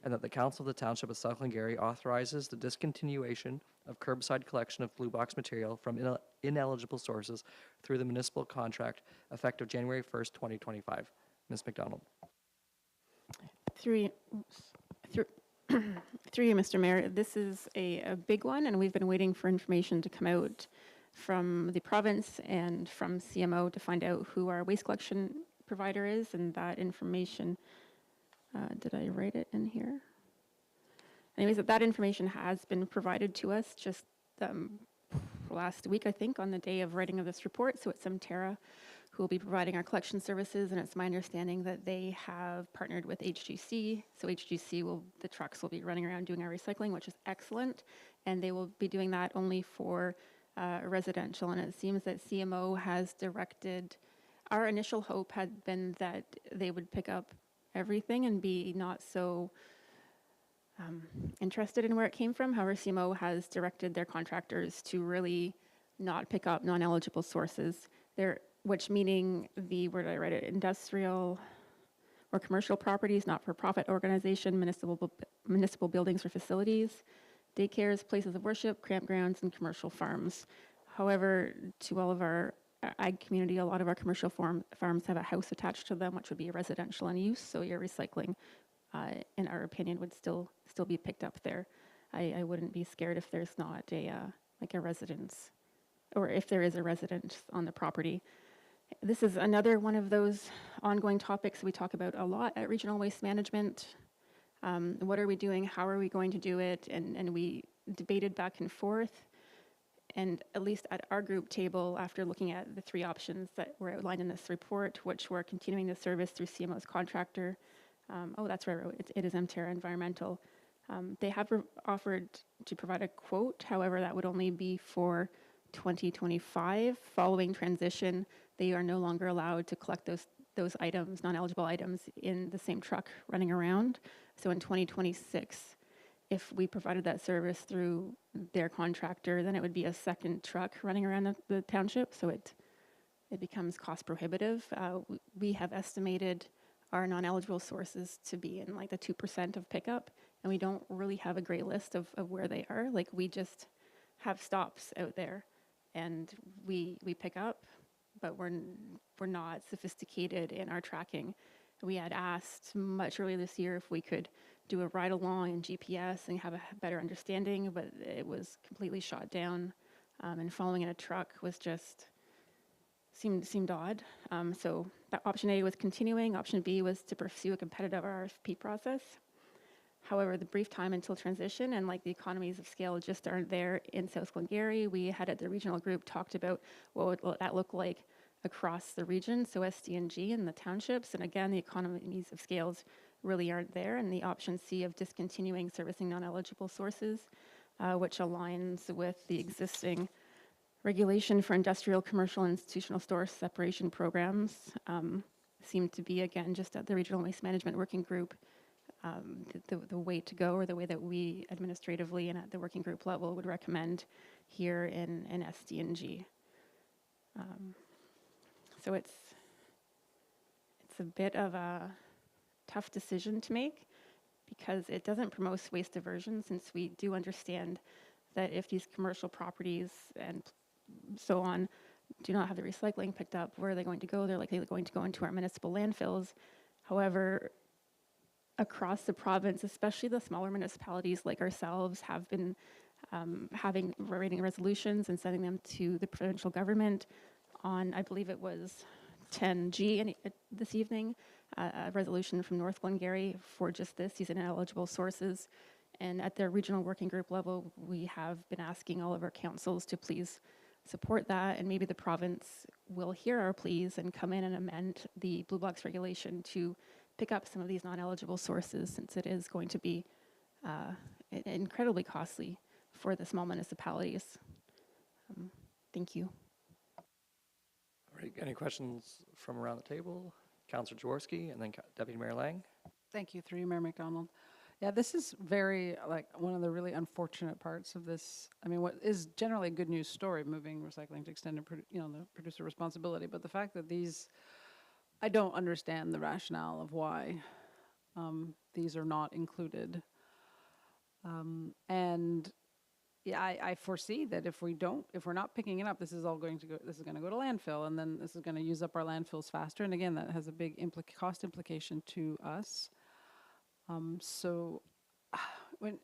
and that the Council of the Township of South Glengarry authorizes the discontinuation of curbside collection of blue box material from ineligible sources through the municipal contract effective January 1st, 2025. Ms. McDonald. Through you, Mr. Mayor, this is a big one, and we've been waiting for information to come out from the province and from CMO to find out who our waste collection provider is, and that information, did I write it in here? Anyways, that information has been provided to us just last week, I think, on the day of writing of this report. So it's Emterra who will be providing our collection services, and it's my understanding that they have partnered with HGC. So HGC the trucks will be running around doing our recycling, which is excellent, and they will be doing that only for residential. And it seems that CMO has directed, our initial hope had been that they would pick up everything and be not so interested in where it came from. However, CMO has directed their contractors to really not pick up non-eligible sources, which meaning where did I write it, industrial or commercial properties, not-for-profit organization, municipal buildings or facilities, daycares, places of worship, campgrounds, and commercial farms. However, to all of our ag community, a lot of our commercial farms have a house attached to them, which would be residential in use, so your recycling, in our opinion, would still be picked up there. I wouldn't be scared if there's not a residence, or if there is a resident on the property. This is another one of those ongoing topics we talk about a lot at Regional Waste Management. What are we doing? How are we going to do it? And we debated back and forth. And at least at our group table, after looking at the three options that were outlined in this report, which were continuing the service through CMO's contractor. That's where I wrote it is Emterra Environmental. They have offered to provide a quote. However, that would only be for 2025. Following transition, they are no longer allowed to collect those items, non-eligible items, in the same truck running around. So in 2026, if we provided that service through their contractor, then it would be a second truck running around the township, so it becomes cost prohibitive. We have estimated our non-eligible sources to be in like the 2% of pickup, and we don't really have a great list of where they are. Like, we just have stops out there, and we pick up, but we're not sophisticated in our tracking. We had asked much earlier this year if we could do a ride along in GPS and have a better understanding, but it was completely shot down. And following in a truck was just seemed odd. So that option A was continuing. Option B was to pursue a competitive RFP process. However, the brief time until transition and like the economies of scale just aren't there in South Glengarry. We had at the regional group talked about what would that look like across the region, so SDNG and the townships. And again, the economies of scales really aren't there. And the option C of discontinuing servicing non-eligible sources which aligns with the existing regulation for industrial, commercial, and institutional store separation programs. Seem to be, again, just at the Regional Waste Management Working Group, the way to go, or the way that we administratively and at the working group level would recommend here in SDNG. So it's a bit of a tough decision to make, because it doesn't promote waste diversion, since we do understand that if these commercial properties and so on do not have the recycling picked up, where are they going to go? They're likely going to go into our municipal landfills. However, across the province, especially the smaller municipalities like ourselves, have been writing resolutions and sending them to the provincial government on, I believe it was 10G this evening, a resolution from North Glengarry for just this, these ineligible sources. And at the regional working group level, we have been asking all of our councils to please support that, and maybe the province will hear our pleas and come in and amend the Blue Box regulation to pick up some of these non-eligible sources, since it is going to be incredibly costly for the small municipalities. Thank you. All right, any questions from around the table? Councillor Jaworski and then Deputy Mayor Lang. Thank you, through you, Mayor McDonald. Yeah, this is very, one of the really unfortunate parts of this. I mean, what is generally a good news story, moving recycling to extended, the producer responsibility, but the fact that these, I don't understand the rationale of why these are not included. And yeah, I foresee that if we're not picking it up, this is going to go to landfill, and then this is going to use up our landfills faster. And again, that has a big cost implication to us. So when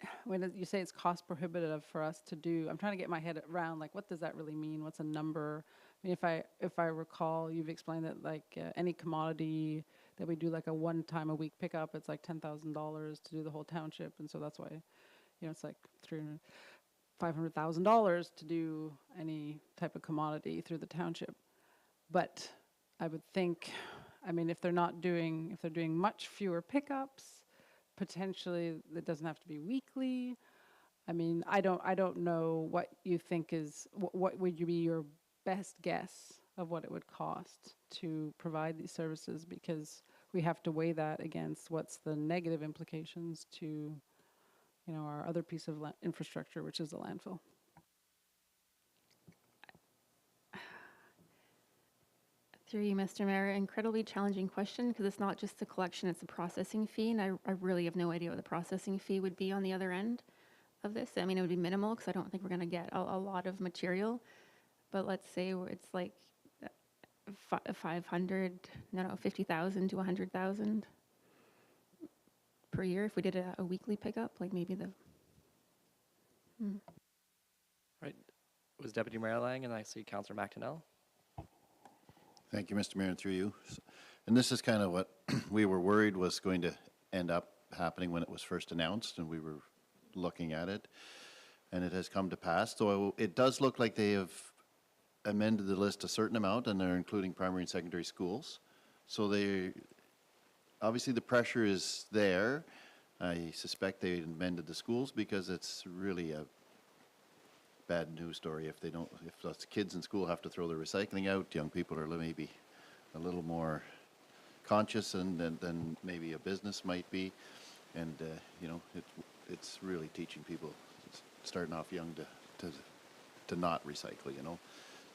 you say it's cost prohibitive for us to do, I'm trying to get my head around, what does that really mean? What's a number? I mean, if I recall, you've explained that any commodity that we do a one time a week pickup, it's $10,000 to do the whole township, and so that's why, it's $500,000 to do any type of commodity through the township. But I would think, I mean, if they're doing much fewer pickups, potentially it doesn't have to be weekly. I mean, I don't know what you think what would be your best guess of what it would cost to provide these services, because we have to weigh that against what's the negative implications to, our other piece of infrastructure, which is the landfill. Through you, Mr. Mayor, incredibly challenging question, because it's not just the collection, it's a processing fee, and I really have no idea what the processing fee would be on the other end of this. I mean, it would be minimal, because I don't think we're going to get a lot of material, but let's say it's 50,000 to 100,000 per year if we did a weekly pickup, maybe the... Right, it was Deputy Mayor Lang, and I see Councillor McDonnell. Thank you, Mr. Mayor, and through you. And this is kind of what we were worried was going to end up happening when it was first announced, and we were looking at it, and it has come to pass. So it does look like they have amended the list a certain amount, and they're including primary and secondary schools. So obviously the pressure is there. I suspect they amended the schools because it's really a bad news story if those kids in school have to throw their recycling out. Young people are maybe a little more conscious than maybe a business might be, and it's really teaching people starting off young to not recycle.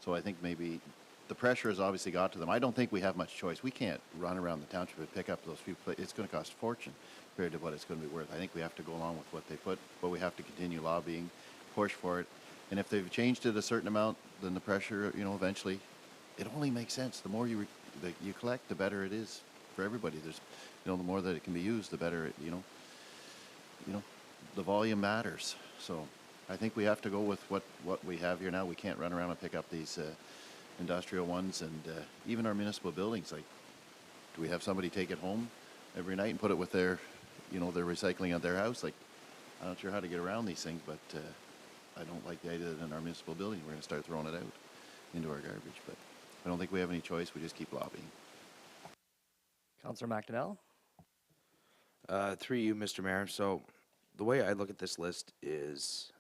So I think maybe the pressure has obviously got to them. I don't think we have much choice. We can't run around the township and pick up those few places. It's going to cost a fortune compared to what it's going to be worth. I think we have to go along with what they put, but we have to continue lobbying, push for it. And if they've changed it a certain amount, then the pressure, eventually, it only makes sense. The more you collect, the better it is for everybody. There's, the more that it can be used, the better it, the volume matters. So I think we have to go with what we have here now. We can't run around and pick up these industrial ones, and even our municipal buildings. Do we have somebody take it home every night and put it with their recycling at their house? I'm not sure how to get around these things, but I don't like the idea that in our municipal building we're going to start throwing it out into our garbage. But I don't think we have any choice. We just keep lobbying. Councillor McDonnell. Through you, Mr. Mayor. So the way I look at this list is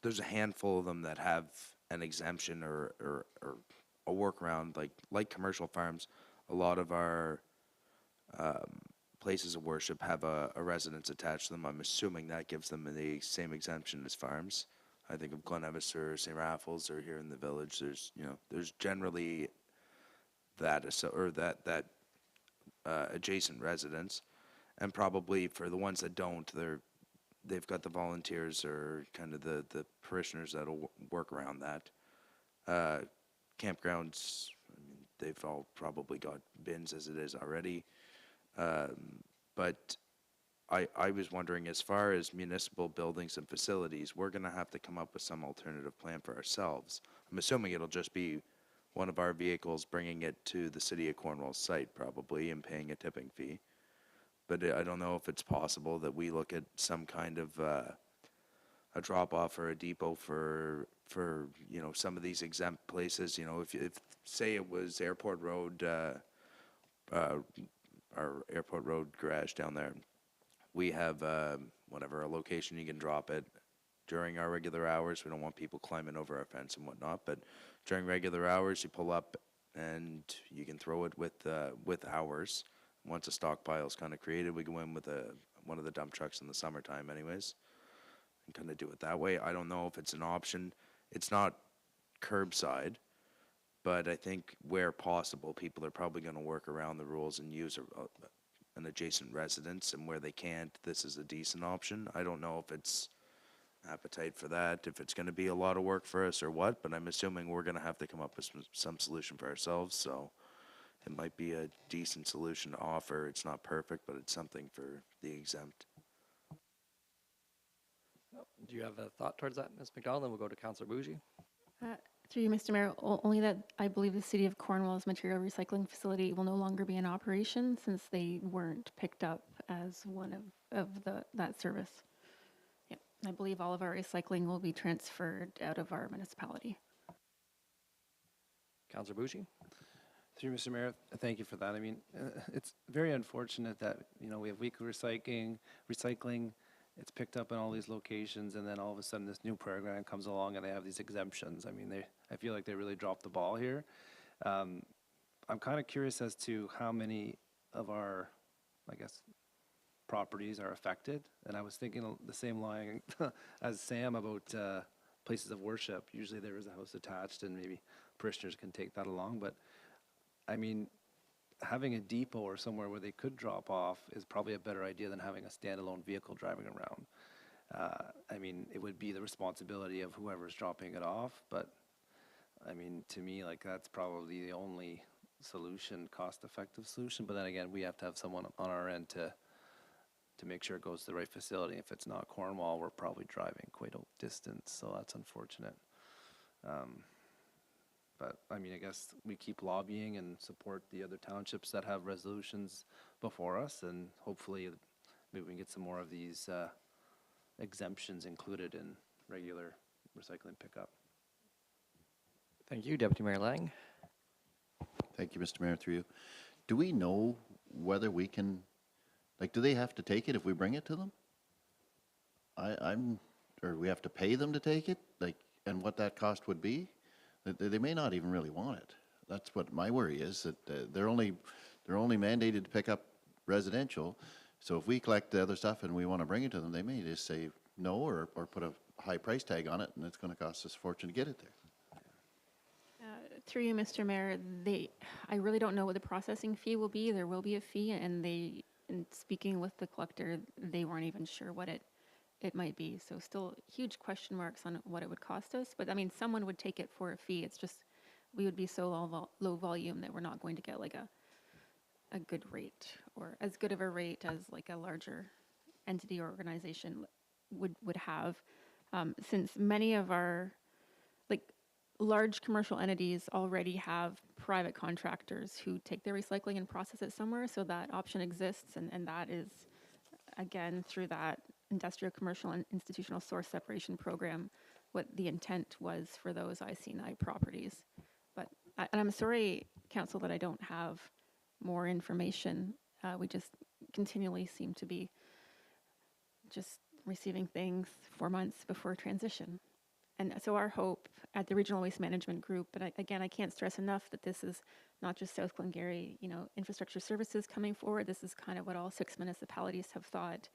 there's a handful of them that have an exemption or a workaround, like commercial farms. A lot of our places of worship have a residence attached to them. I'm assuming that gives them the same exemption as farms. I think of Glen Evis or St. Raffles or here in the village. There's generally that adjacent residence, and probably for the ones that don't, they've got the volunteers or kind of the parishioners that'll work around that. Campgrounds, I mean, they've all probably got bins as it is already. But I was wondering, as far as municipal buildings and facilities, we're going to have to come up with some alternative plan for ourselves. I'm assuming it'll just be one of our vehicles bringing it to the City of Cornwall site probably and paying a tipping fee. But I don't know if it's possible that we look at some kind of a drop-off or a depot for some of these exempt places. If say it was Airport Road, our Airport Road garage down there, we have a location you can drop it during our regular hours. We don't want people climbing over our fence and whatnot, but during regular hours, you pull up and you can throw it with ours. Once a stockpile is kind of created, we go in with one of the dump trucks in the summertime anyways and kind of do it that way. I don't know if it's an option. It's not curbside, but I think where possible, people are probably going to work around the rules and use an adjacent residence, and where they can't, this is a decent option. I don't know if it's appetite for that, if it's going to be a lot of work for us or what, but I'm assuming we're going to have to come up with some solution for ourselves, so it might be a decent solution to offer. It's not perfect, but it's something for the exempt. Do you have a thought towards that, Ms. McDonald? Then we'll go to Councillor Bougie. Through you, Mr. Mayor, only that I believe the City of Cornwall's material recycling facility will no longer be in operation since they weren't picked up as one of that service. Yeah, I believe all of our recycling will be transferred out of our municipality. Councillor Bougie. Through you, Mr. Mayor, thank you for that. I mean, it's very unfortunate that, we have weekly recycling, it's picked up in all these locations, and then all of a sudden this new program comes along and they have these exemptions. I mean, I feel like they really dropped the ball here. I'm kind of curious as to how many of our, properties are affected. And I was thinking the same line as Sam about places of worship. Usually there is a house attached and maybe parishioners can take that along. But I mean, having a depot or somewhere where they could drop off is probably a better idea than having a standalone vehicle driving around. I mean, it would be the responsibility of whoever's dropping it off, but I mean, to me, that's probably the only solution, cost-effective solution. But then again, we have to have someone on our end to make sure it goes to the right facility. If it's not Cornwall, we're probably driving quite a distance, so that's unfortunate. But I mean, I guess we keep lobbying and support the other townships that have resolutions before us, and hopefully maybe we can get some more of these exemptions included in regular recycling pickup. Thank you, Deputy Mayor Lang. Thank you, Mr. Mayor, through you. Do we know whether we can, do they have to take it if we bring it to them? Or we have to pay them to take it, and what that cost would be? They may not even really want it. That's what my worry is, that they're only mandated to pick up residential. So if we collect the other stuff and we want to bring it to them, they may just say no or put a high price tag on it, and it's going to cost us a fortune to get it there. Through you, Mr. Mayor, I really don't know what the processing fee will be. There will be a fee, and in speaking with the collector, they weren't even sure what it might be. So still huge question marks on what it would cost us. But I mean, someone would take it for a fee. It's just we would be so low volume that we're not going to get a good rate, or as good of a rate as a larger entity or organization would have, since many of our large commercial entities already have private contractors who take their recycling and process it somewhere. So that option exists, and that is, again, through that industrial, commercial, and institutional source separation program, what the intent was for those IC&I properties. But and I'm sorry, Council, that I don't have more information. We just continually seem to be just receiving things 4 months before transition. And so our hope at the Regional Waste Management Group, but again, I can't stress enough that this is not just South Glengarry, infrastructure services coming forward. This is kind of what all 6 municipalities have thought.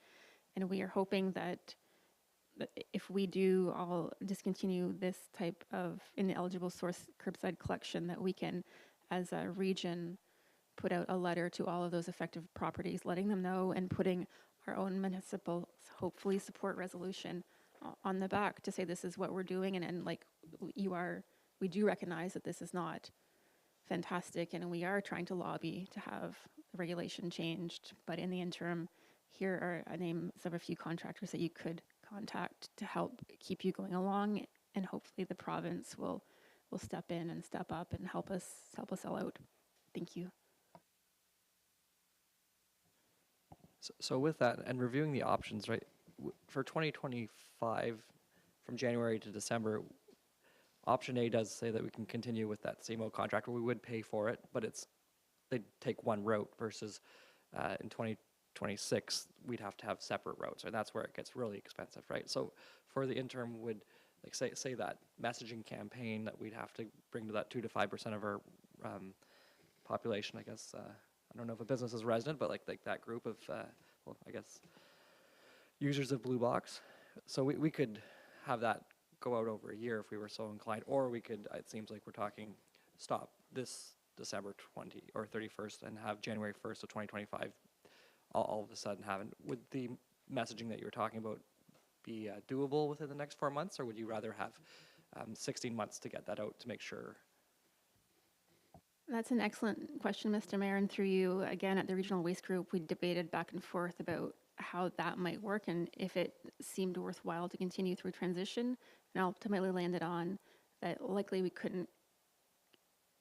And we are hoping that if we do all discontinue this type of ineligible source curbside collection, that we can, as a region, put out a letter to all of those affected properties, letting them know and putting our own municipal, hopefully, support resolution on the back to say this is what we're doing. And like we do recognize that this is not fantastic, and we are trying to lobby to have the regulation changed. But in the interim, here are names of a few contractors that you could contact to help keep you going along, and hopefully the province will step in and step up and help us all out. Thank you. So with that, and reviewing the options, right, for 2025, from January to December, option A does say that we can continue with that same old contract where we would pay for it, but they'd take one route versus in 2026, we'd have to have separate routes, and that's where it gets really expensive, right? So for the interim, would, like, say that messaging campaign that we'd have to bring to that 2 to 5% of our population, I guess, I don't know if a business is resident, but like that group of, well, I guess, users of Blue Box. So we could have that go out over a year if we were so inclined, or we could, it seems like we're talking, stop this December 20 or 31st and have January 1st of 2025 all of a sudden happen. Would the messaging that you were talking about be doable within the next 4 months, or would you rather have 16 months to get that out to make sure? That's an excellent question, Mr. Mayor, and through you, again, at the Regional Waste Group, we debated back and forth about how that might work and if it seemed worthwhile to continue through transition, and ultimately landed on that likely we couldn't,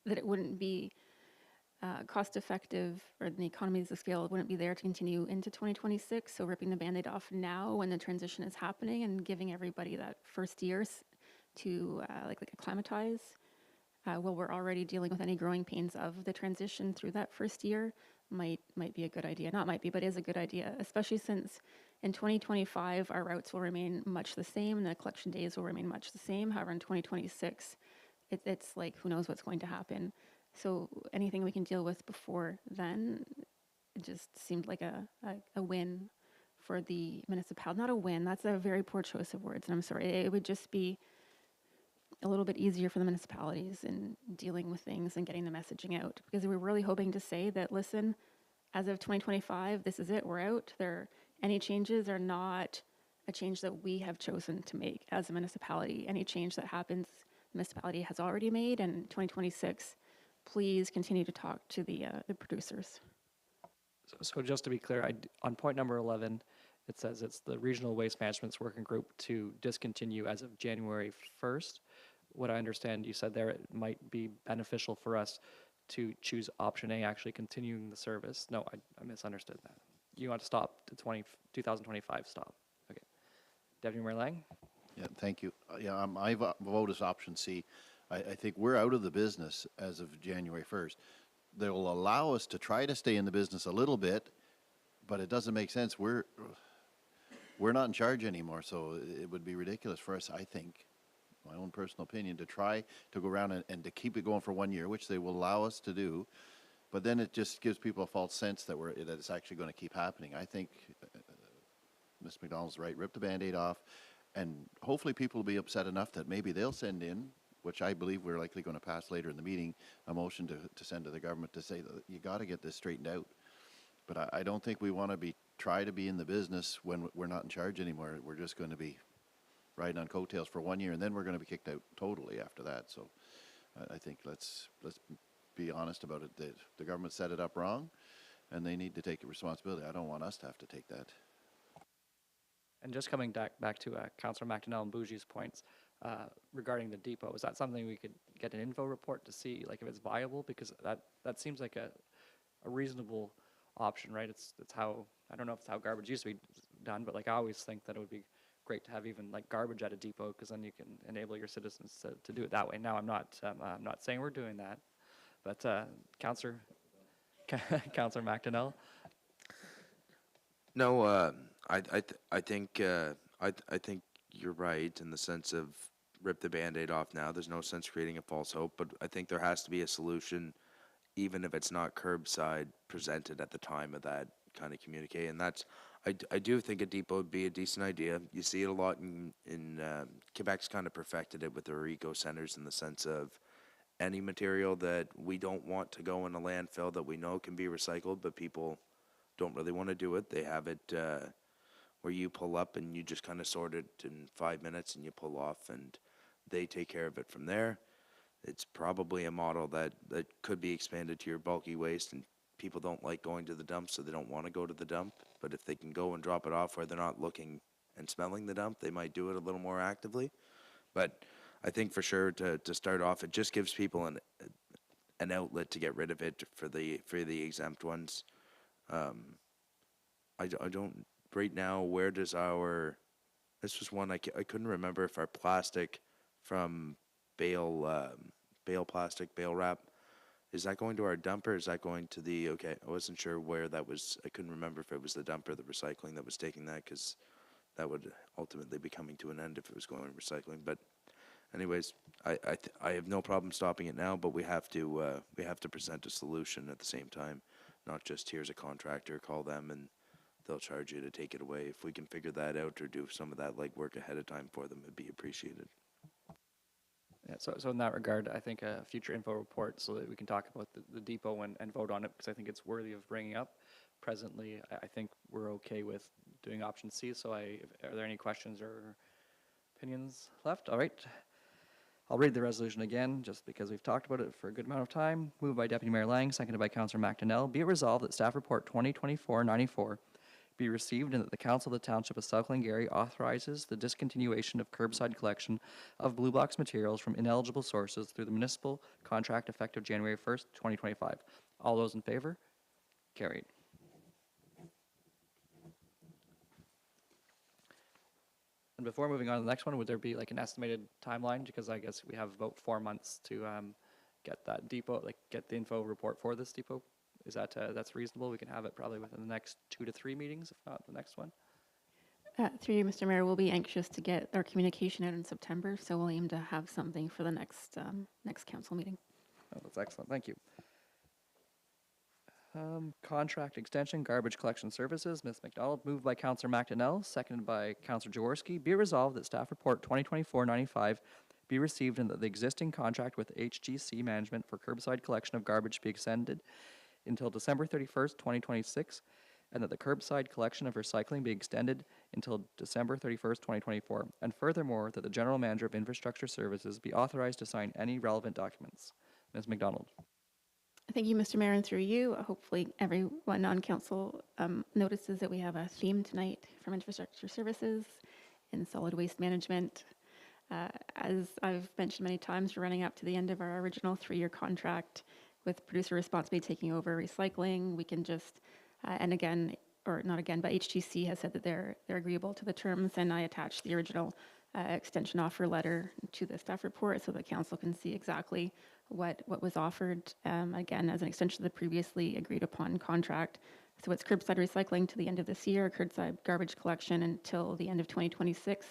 that it wouldn't be cost effective, or the economies of scale wouldn't be there to continue into 2026. So ripping the Band-Aid off now when the transition is happening and giving everybody that first year to like acclimatize while we're already dealing with any growing pains of the transition through that first year might be a good idea. Not might be, but is a good idea, especially since in 2025, our routes will remain much the same and the collection days will remain much the same. However, in 2026, it's like, who knows what's going to happen. So anything we can deal with before then, it just seemed like a win for the municipality. Not a win, that's a very poor choice of words, and I'm sorry. It would just be a little bit easier for the municipalities in dealing with things and getting the messaging out, because we're really hoping to say that, listen, as of 2025, this is it, we're out. Any changes are not a change that we have chosen to make as a municipality. Any change that happens, the municipality has already made, and 2026, please continue to talk to the producers. So just to be clear, on point number 11, it says it's the Regional Waste Management's working group to discontinue as of January 1st. What I understand you said there, it might be beneficial for us to choose option A, actually continuing the service. No, I misunderstood that. You want to stop to 2025 stop. Okay. Deputy Mayor Lang? Yeah, thank you. My vote is option C. I think we're out of the business as of January 1st. They will allow us to try to stay in the business a little bit, but it doesn't make sense. We're not in charge anymore, so it would be ridiculous for us, I think, my own personal opinion, to try to go around and to keep it going for 1 year, which they will allow us to do. But then it just gives people a false sense that it's actually going to keep happening. I think Ms. McDonald's right. Rip the Band-Aid off, and hopefully people will be upset enough that maybe they'll send in, which I believe we're likely going to pass later in the meeting, a motion to send to the government to say that you got to get this straightened out. But I don't think we want to try to be in the business when we're not in charge anymore. We're just going to be riding on coattails for 1 year, and then we're going to be kicked out totally after that. So I think let's be honest about it. The government set it up wrong, and they need to take responsibility. I don't want us to have to take that. And just coming back to Councillor McDonnell and Bougie's points regarding the depot, is that something we could get an info report to see, like, if it's viable? Because that seems like a reasonable option, right? It's how, I don't know if it's how garbage used to be done, but like I always think that it would be great to have even like garbage at a depot, because then you can enable your citizens to do it that way. Now I'm not saying we're doing that, but Councillor McDonnell. No, I think I think you're right in the sense of rip the Band-Aid off now. There's no sense creating a false hope, but I think there has to be a solution, even if it's not curbside presented at the time of that kind of communique. And that's, I do think a depot would be a decent idea. You see it a lot in Quebec's kind of perfected it with their eco centers in the sense of any material that we don't want to go in a landfill that we know can be recycled, but people don't really want to do it. They have it where you pull up and you just kind of sort it in 5 minutes and you pull off and they take care of it from there. It's probably a model that could be expanded to your bulky waste, and people don't like going to the dump, so they don't want to go to the dump. But if they can go and drop it off where they're not looking and smelling the dump, they might do it a little more actively. But I think for sure to start off, it just gives people an outlet to get rid of it for the exempt ones. I don't right now. Where does our this was one I couldn't remember if our plastic from bale plastic, bale wrap, is that going to our dump or is that going to the, okay, I wasn't sure where that was. I couldn't remember if it was the dump or the recycling that was taking that, because that would ultimately be coming to an end if it was going to recycling. But anyways, I have no problem stopping it now, but we have to present a solution at the same time, not just here's a contractor, call them and they'll charge you to take it away. If we can figure that out or do some of that legwork ahead of time for them, it'd be appreciated. Yeah, so in that regard, I think a future info report so that we can talk about the depot and vote on it, because I think it's worthy of bringing up. Presently, I think we're okay with doing option C, so are there any questions or opinions left? All right. I'll read the resolution again, just because we've talked about it for a good amount of time. Moved by Deputy Mayor Lang, seconded by Councillor McDonnell. Be it resolved that Staff Report 2024-94 be received and that the Council of the Township of South Glengarry authorizes the discontinuation of curbside collection of blue box materials from ineligible sources through the municipal contract effective January 1st, 2025. All those in favor? Carried. And before moving on to the next one, would there be like an estimated timeline? Because I guess we have about 4 months to get that depot, like get the info report for this depot. Is that that's reasonable? We can have it probably within the next 2 to 3 meetings, if not the next one. Through you, Mr. Mayor, we'll be anxious to get our communication out in September, so we'll aim to have something for the next council meeting. Oh, that's excellent. Thank you. Contract extension, garbage collection services. Ms. McDonald, moved by Councillor McDonnell, seconded by Councillor Jaworski. Be resolved that Staff Report 2024-95 be received and that the existing contract with HGC Management for curbside collection of garbage be extended until December 31st, 2026, and that the curbside collection of recycling be extended until December 31st, 2024. And furthermore, that the General Manager of Infrastructure Services be authorized to sign any relevant documents. Ms. McDonald. Thank you, Mr. Mayor, and through you, hopefully everyone on council notices that we have a theme tonight from Infrastructure Services and Solid Waste Management. As I've mentioned many times, we're running up to the end of our original 3-year contract with producer responsibility taking over recycling. We can just, and again, or not again, but HGC has said that they're agreeable to the terms, and I attached the original extension offer letter to the staff report so the council can see exactly what was offered, again, as an extension of the previously agreed upon contract. So it's curbside recycling to the end of this year, curbside garbage collection until the end of 2026,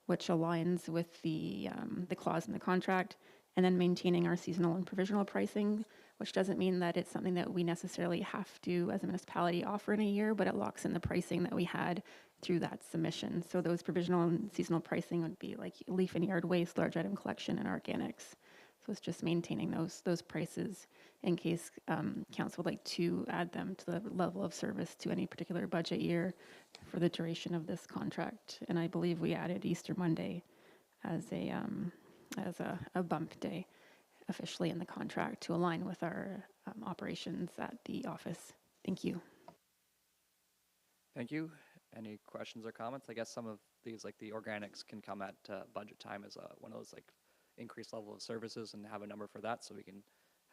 which aligns with the clause in the contract, and then maintaining our seasonal and provisional pricing, which doesn't mean that it's something that we necessarily have to, as a municipality, offer in a year, but it locks in the pricing that we had through that submission. So those provisional and seasonal pricing would be like leaf and yard waste, large item collection, and organics. So it's just maintaining those prices in case council would like to add them to the level of service to any particular budget year for the duration of this contract. And I believe we added Easter Monday as a bump day officially in the contract to align with our operations at the office. Thank you. Thank you. Any questions or comments? I guess some of these, like the organics, can come at budget time as one of those like increased level of services and have a number for that, so we can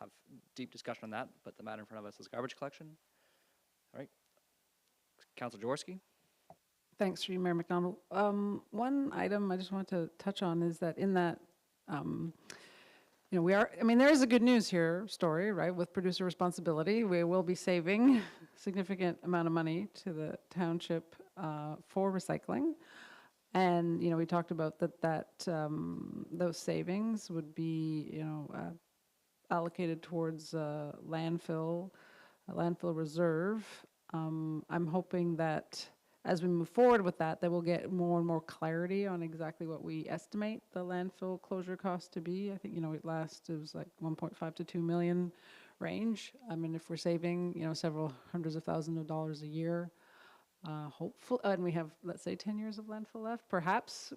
have deep discussion on that. But the matter in front of us is garbage collection. All right. Councillor Jaworski. Thanks, through you, Mayor McDonald. One item I just want to touch on is that in that, there is a good news here story, right? With producer responsibility, we will be saving a significant amount of money to the township for recycling. And, we talked about those savings would be, allocated towards landfill reserve. I'm hoping that as we move forward with that we'll get more and more clarity on exactly what we estimate the landfill closure cost to be. I think, it was like 1.5 to 2 million range. I mean, if we're saving, several hundreds of thousands of dollars a year, hopeful, and we have, let's say, 10 years of landfill left, perhaps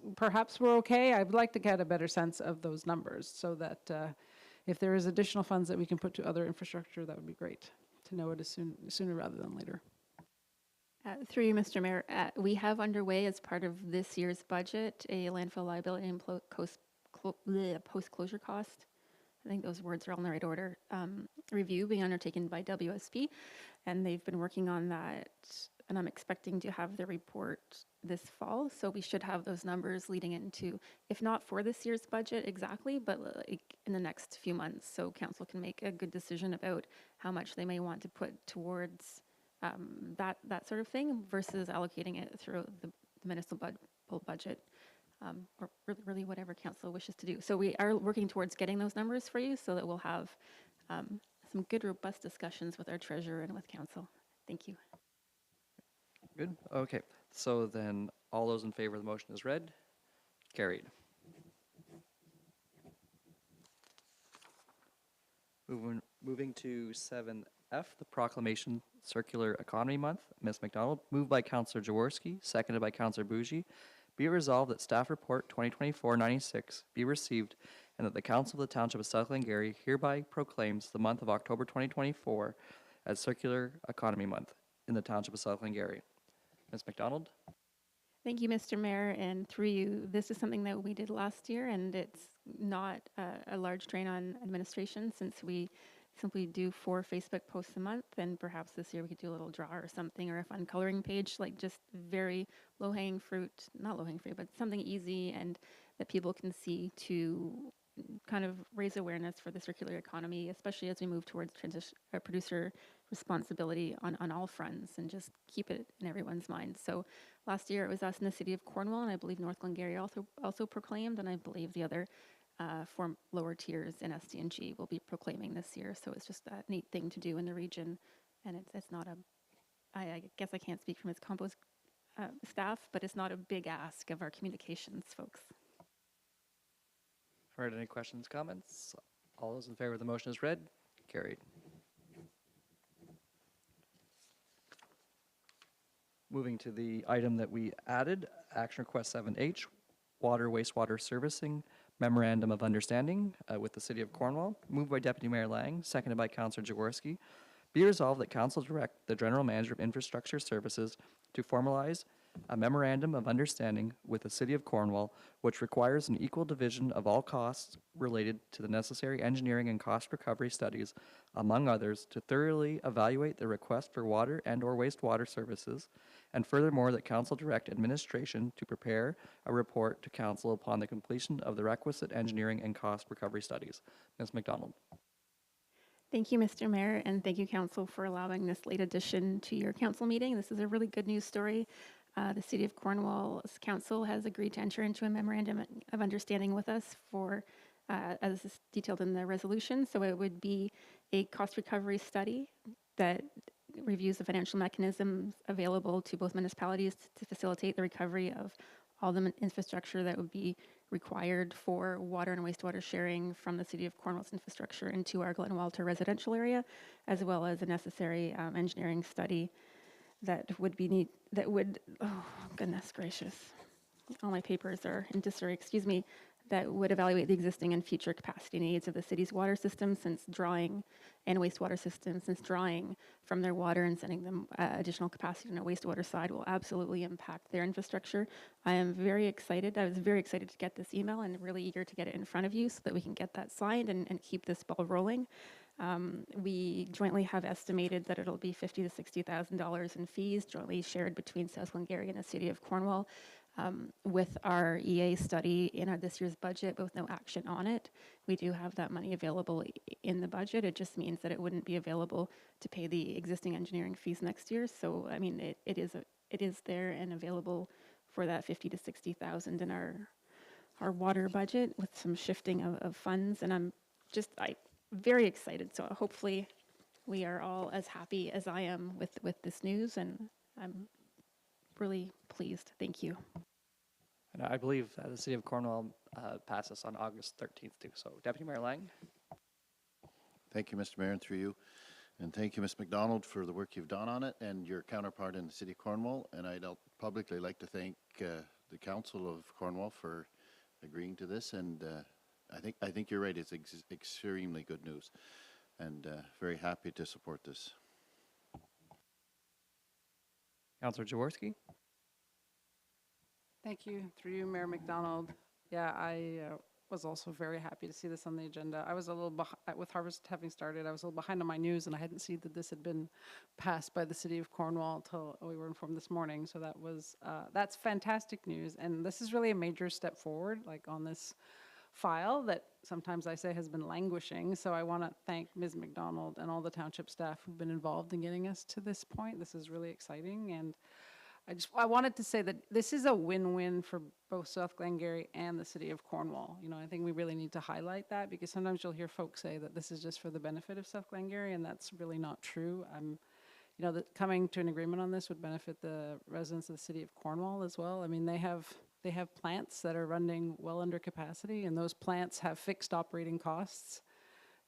we're okay. I'd like to get a better sense of those numbers so that if there is additional funds that we can put to other infrastructure, that would be great to know it sooner rather than later. Through you, Mr. Mayor, we have underway as part of this year's budget a landfill liability and post-closure cost. I think those words are all in the right order. Review being undertaken by WSP, and they've been working on that, and I'm expecting to have the report this fall. So we should have those numbers leading into, if not for this year's budget exactly, but in the next few months, so council can make a good decision about how much they may want to put towards that sort of thing versus allocating it through the municipal budget, or really whatever council wishes to do. So we are working towards getting those numbers for you so that we'll have some good, robust discussions with our treasurer and with council. Thank you. Good. Okay. So then all those in favor of the motion as read? Carried. Moving to 7F, the proclamation Circular Economy Month. Ms. McDonald, moved by Councillor Jaworski, seconded by Councillor Bougie. Be it resolved that Staff Report 2024-96 be received and that the Council of the Township of South Glengarry hereby proclaims the month of October 2024 as Circular Economy Month in the Township of South Glengarry. Ms. McDonald? Thank you, Mr. Mayor, and through you, this is something that we did last year, and it's not a large drain on administration since we simply do 4 Facebook posts a month, and perhaps this year we could do a little draw or something, or a fun coloring page, like just very low-hanging fruit, not low-hanging fruit, but something easy and that people can see to kind of raise awareness for the circular economy, especially as we move towards producer responsibility on all fronts, and just keep it in everyone's mind. So last year it was us in the city of Cornwall, and I believe North Glengarry also proclaimed, and I believe the other 4 lower tiers in SDNG will be proclaiming this year. So it's just a neat thing to do in the region, and it's not I guess I can't speak from its compost staff, but it's not a big ask of our communications folks. All right, any questions, comments? All those in favor of the motion as read? Carried. Moving to the item that we added, Action Request 7H, Water Wastewater Servicing Memorandum of Understanding with the City of Cornwall, moved by Deputy Mayor Lang, seconded by Councillor Jaworski. Be resolved that Council direct the General Manager of Infrastructure Services to formalize a memorandum of understanding with the City of Cornwall, which requires an equal division of all costs related to the necessary engineering and cost recovery studies, among others, to thoroughly evaluate the request for water and/or wastewater services, and furthermore that Council direct administration to prepare a report to Council upon the completion of the requisite engineering and cost recovery studies. Ms. McDonald. Thank you, Mr. Mayor, and thank you, Council, for allowing this late addition to your Council meeting. This is a really good news story. The City of Cornwall's Council has agreed to enter into a memorandum of understanding with us for, as is detailed in the resolution. So it would be a cost recovery study that reviews the financial mechanisms available to both municipalities to facilitate the recovery of all the infrastructure that would be required for water and wastewater sharing from the City of Cornwall's infrastructure into our Glen Walter residential area, as well as a necessary engineering study that would be oh goodness gracious, all my papers are in disarray, excuse me, that would evaluate the existing and future capacity needs of the city's water system and wastewater system, since drawing from their water and sending them additional capacity on a wastewater side will absolutely impact their infrastructure. I am very excited. I was very excited to get this email and really eager to get it in front of you so that we can get that signed and keep this ball rolling. We jointly have estimated that it'll be $50,000 to $60,000 in fees jointly shared between South Glengarry and the City of Cornwall. With our EA study in this year's budget, but with no action on it, we do have that money available in the budget. It just means that it wouldn't be available to pay the existing engineering fees next year. So, I mean, it is there and available for that 50 to 60,000 in our water budget with some shifting of funds. And I'm very excited. So hopefully we are all as happy as I am with this news, and I'm really pleased. Thank you. And I believe the City of Cornwall passed this on August 13th too. So Deputy Mayor Lang. Thank you, Mr. Mayor, and through you. And thank you, Ms. McDonald, for the work you've done on it and your counterpart in the City of Cornwall. And I'd publicly like to thank the Council of Cornwall for agreeing to this. And I think you're right. It's extremely good news, and very happy to support this. Councillor Jaworski. Thank you. Through you, Mayor McDonald. Yeah, I was also very happy to see this on the agenda. I was a little with harvest having started, I was a little behind on my news, and I hadn't seen that this had been passed by the City of Cornwall until we were informed this morning. So that was that's fantastic news, and this is really a major step forward, like on this file that sometimes I say has been languishing. So I want to thank Ms. McDonald and all the township staff who've been involved in getting us to this point. This is really exciting, and I wanted to say that this is a win-win for both South Glengarry and the City of Cornwall. You know, I think we really need to highlight that, because sometimes you'll hear folks say that this is just for the benefit of South Glengarry, and that's really not true. You know, that coming to an agreement on this would benefit the residents of the City of Cornwall as well. I mean, they have plants that are running well under capacity, and those plants have fixed operating costs.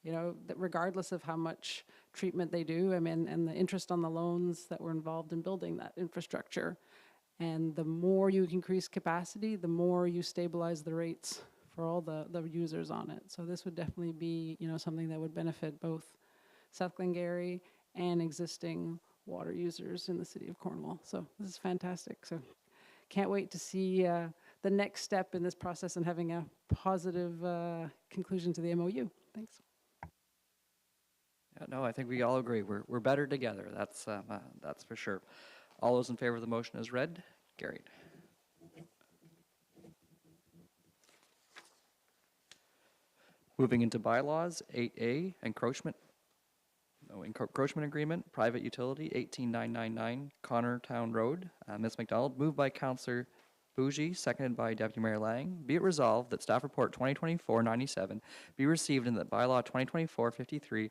You know, that regardless of how much treatment they do, I mean, and the interest on the loans that were involved in building that infrastructure. And the more you increase capacity, the more you stabilize the rates for all the users on it. So this would definitely be, you know, something that would benefit both South Glengarry and existing water users in the City of Cornwall. So this is fantastic. So can't wait to see the next step in this process and having a positive conclusion to the MOU. Thanks. Yeah, no, I think we all agree. We're better together. That's for sure. All those in favor of the motion as read, carried. Moving into bylaws, 8A, encroachment agreement, private utility, 18999 Connortown Road. Ms. McDonald, moved by Councillor Bougie, seconded by Deputy Mayor Lang. Be it resolved that Staff Report 2024-97 be received, and that Bylaw 2024-53,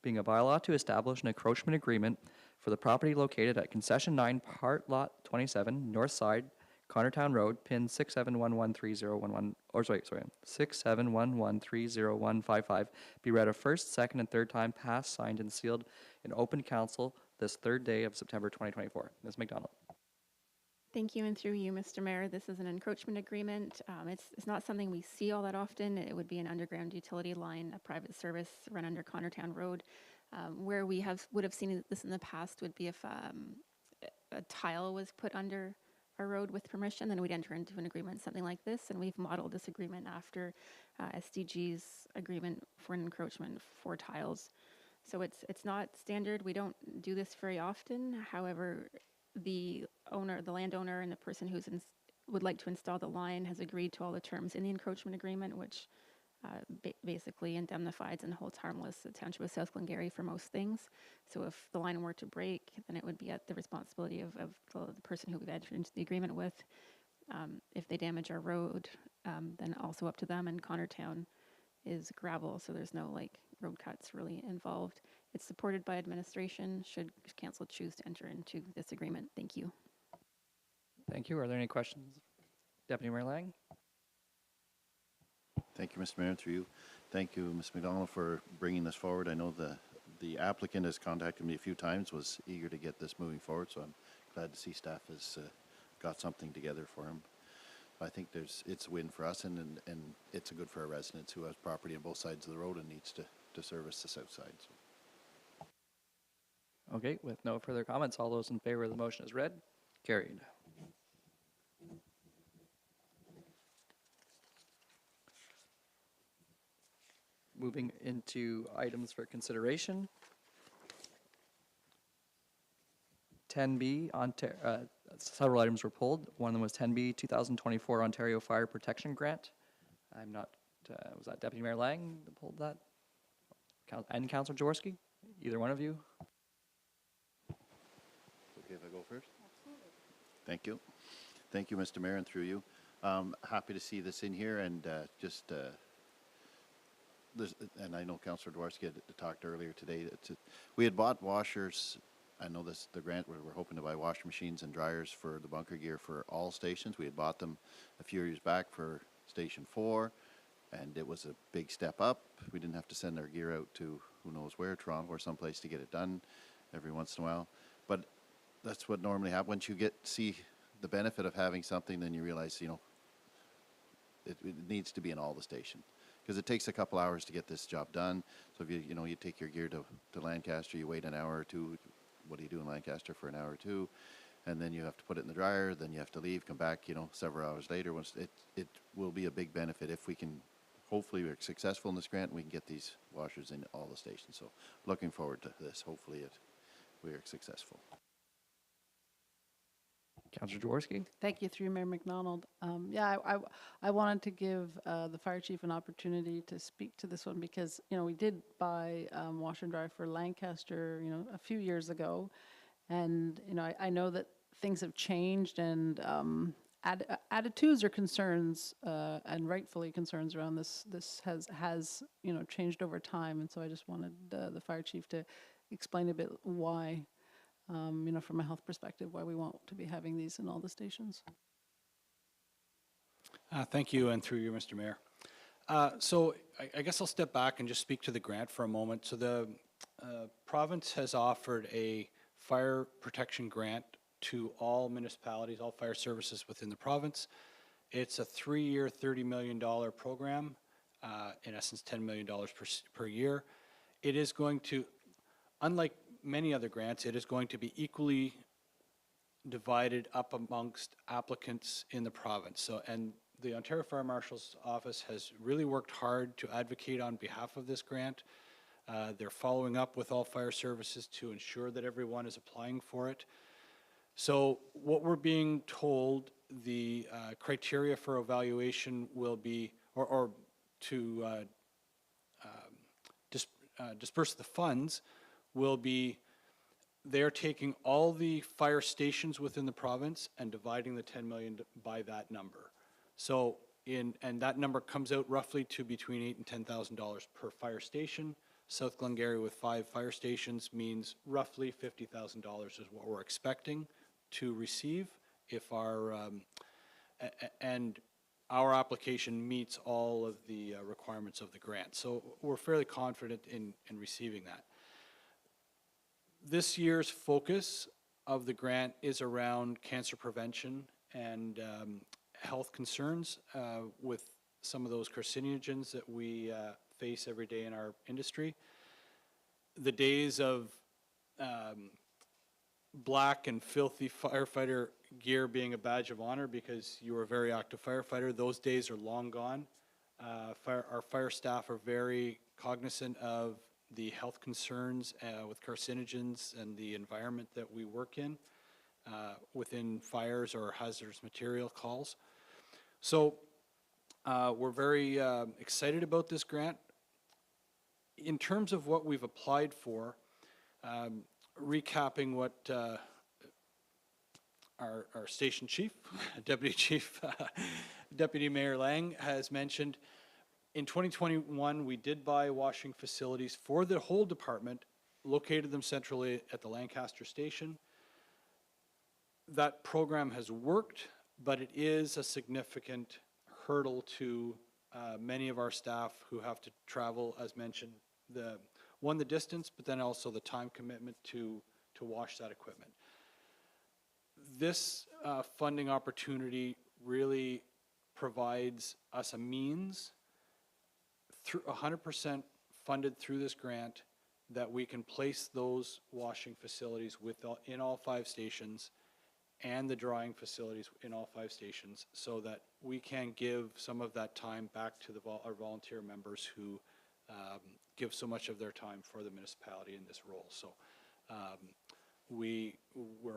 being a bylaw to establish an encroachment agreement for the property located at Concession 9, Part Lot 27, North Side, Connortown Road, PIN 67113011, or sorry, 6711301155, be read a first, second, and third time, passed, signed, and sealed in open council this third day of September 2024. Ms. McDonald. Thank you, and through you, Mr. Mayor, this is an encroachment agreement. It's not something we see all that often. It would be an underground utility line, a private service run under Connortown Road. Where we would have seen this in the past would be if a tile was put under a road with permission, then we'd enter into an agreement, something like this, and we've modeled this agreement after SDG's agreement for an encroachment for tiles. So it's not standard. We don't do this very often. However, the landowner and the person who would like to install the line has agreed to all the terms in the encroachment agreement, which basically indemnifies and holds harmless the Township of South Glengarry for most things. So if the line were to break, then it would be at the responsibility of the person who we've entered into the agreement with. If they damage our road, then also up to them, and Connortown is gravel, so there's no road cuts really involved. It's supported by administration should council choose to enter into this agreement. Thank you. Thank you. Are there any questions? Deputy Mayor Lang? Thank you, Mr. Mayor, through you. Thank you, Ms. McDonald, for bringing this forward. I know the applicant has contacted me a few times, was eager to get this moving forward, so I'm glad to see staff has got something together for him. I think it's a win for us, and it's a good for our residents who have property on both sides of the road and needs to service the south side. So. Okay, with no further comments, all those in favor of the motion as read, carried. Moving into items for consideration. 10B, several items were pulled. One of them was 10B, 2024 Ontario Fire Protection Grant. I'm not, was that Deputy Mayor Lang that pulled that? And Councillor Jaworski? Either one of you? Okay if I go first? Absolutely. Thank you. Thank you, Mr. Mayor, and through you. Happy to see this in here, and and I know Councillor Dworsky had talked earlier today. We had bought washers. I know the grant, we're hoping to buy washing machines and dryers for the bunker gear for all stations. We had bought them a few years back for Station 4, and it was a big step up. We didn't have to send our gear out to who knows where, Toronto or someplace, to get it done every once in a while. But that's what normally happens. Once you see the benefit of having something, then you realize, it needs to be in all the stations. Because it takes a couple hours to get this job done. So if you take your gear to Lancaster, you wait an hour or two. What do you do in Lancaster for an hour or two? And then you have to put it in the dryer, then you have to leave, come back, several hours later. It will be a big benefit if we can, hopefully we're successful in this grant and we can get these washers in all the stations. So looking forward to this. Hopefully we are successful. Councillor Jaworski? Thank you, through Mayor McDonald. Yeah, I wanted to give the fire chief an opportunity to speak to this one because, we did buy washer and dryer for Lancaster, a few years ago. And, I know that things have changed and attitudes or concerns, and rightfully concerns around this has changed over time. And so I just wanted the fire chief to explain a bit why, from a health perspective, why we want to be having these in all the stations. Thank you, and through you, Mr. Mayor. So I guess I'll step back and just speak to the grant for a moment. So the province has offered a fire protection grant to all municipalities, all fire services within the province. It's a 3-year, $30 million program, in essence $10 million per year. It is going to, unlike many other grants, it is going to be equally divided up amongst applicants in the province. So, and the Ontario Fire Marshal's Office has really worked hard to advocate on behalf of this grant. They're following up with all fire services to ensure that everyone is applying for it. So what we're being told, the criteria for evaluation will be, or to disperse the funds, will be they're taking all the fire stations within the province and dividing the 10 million by that number. So and that number comes out roughly to between $8,000 and $10,000 per fire station. South Glengarry with 5 fire stations means roughly $50,000 is what we're expecting to receive if our and our application meets all of the requirements of the grant. So we're fairly confident in receiving that. This year's focus of the grant is around cancer prevention and health concerns with some of those carcinogens that we face every day in our industry. The days of black and filthy firefighter gear being a badge of honor because you were a very active firefighter, those days are long gone. Our fire staff are very cognizant of the health concerns with carcinogens and the environment that we work in within fires or hazardous material calls. So we're very excited about this grant. In terms of what we've applied for, recapping what our station chief, Deputy Mayor Lang has mentioned, in 2021, we did buy washing facilities for the whole department, located them centrally at the Lancaster station. That program has worked, but it is a significant hurdle to many of our staff who have to travel, as mentioned, the distance, but then also the time commitment to wash that equipment. This funding opportunity really provides us a means, 100% funded through this grant, that we can place those washing facilities in all 5 stations and the drying facilities in all 5 stations, so that we can give some of that time back to our volunteer members who give so much of their time for the municipality in this role. So we're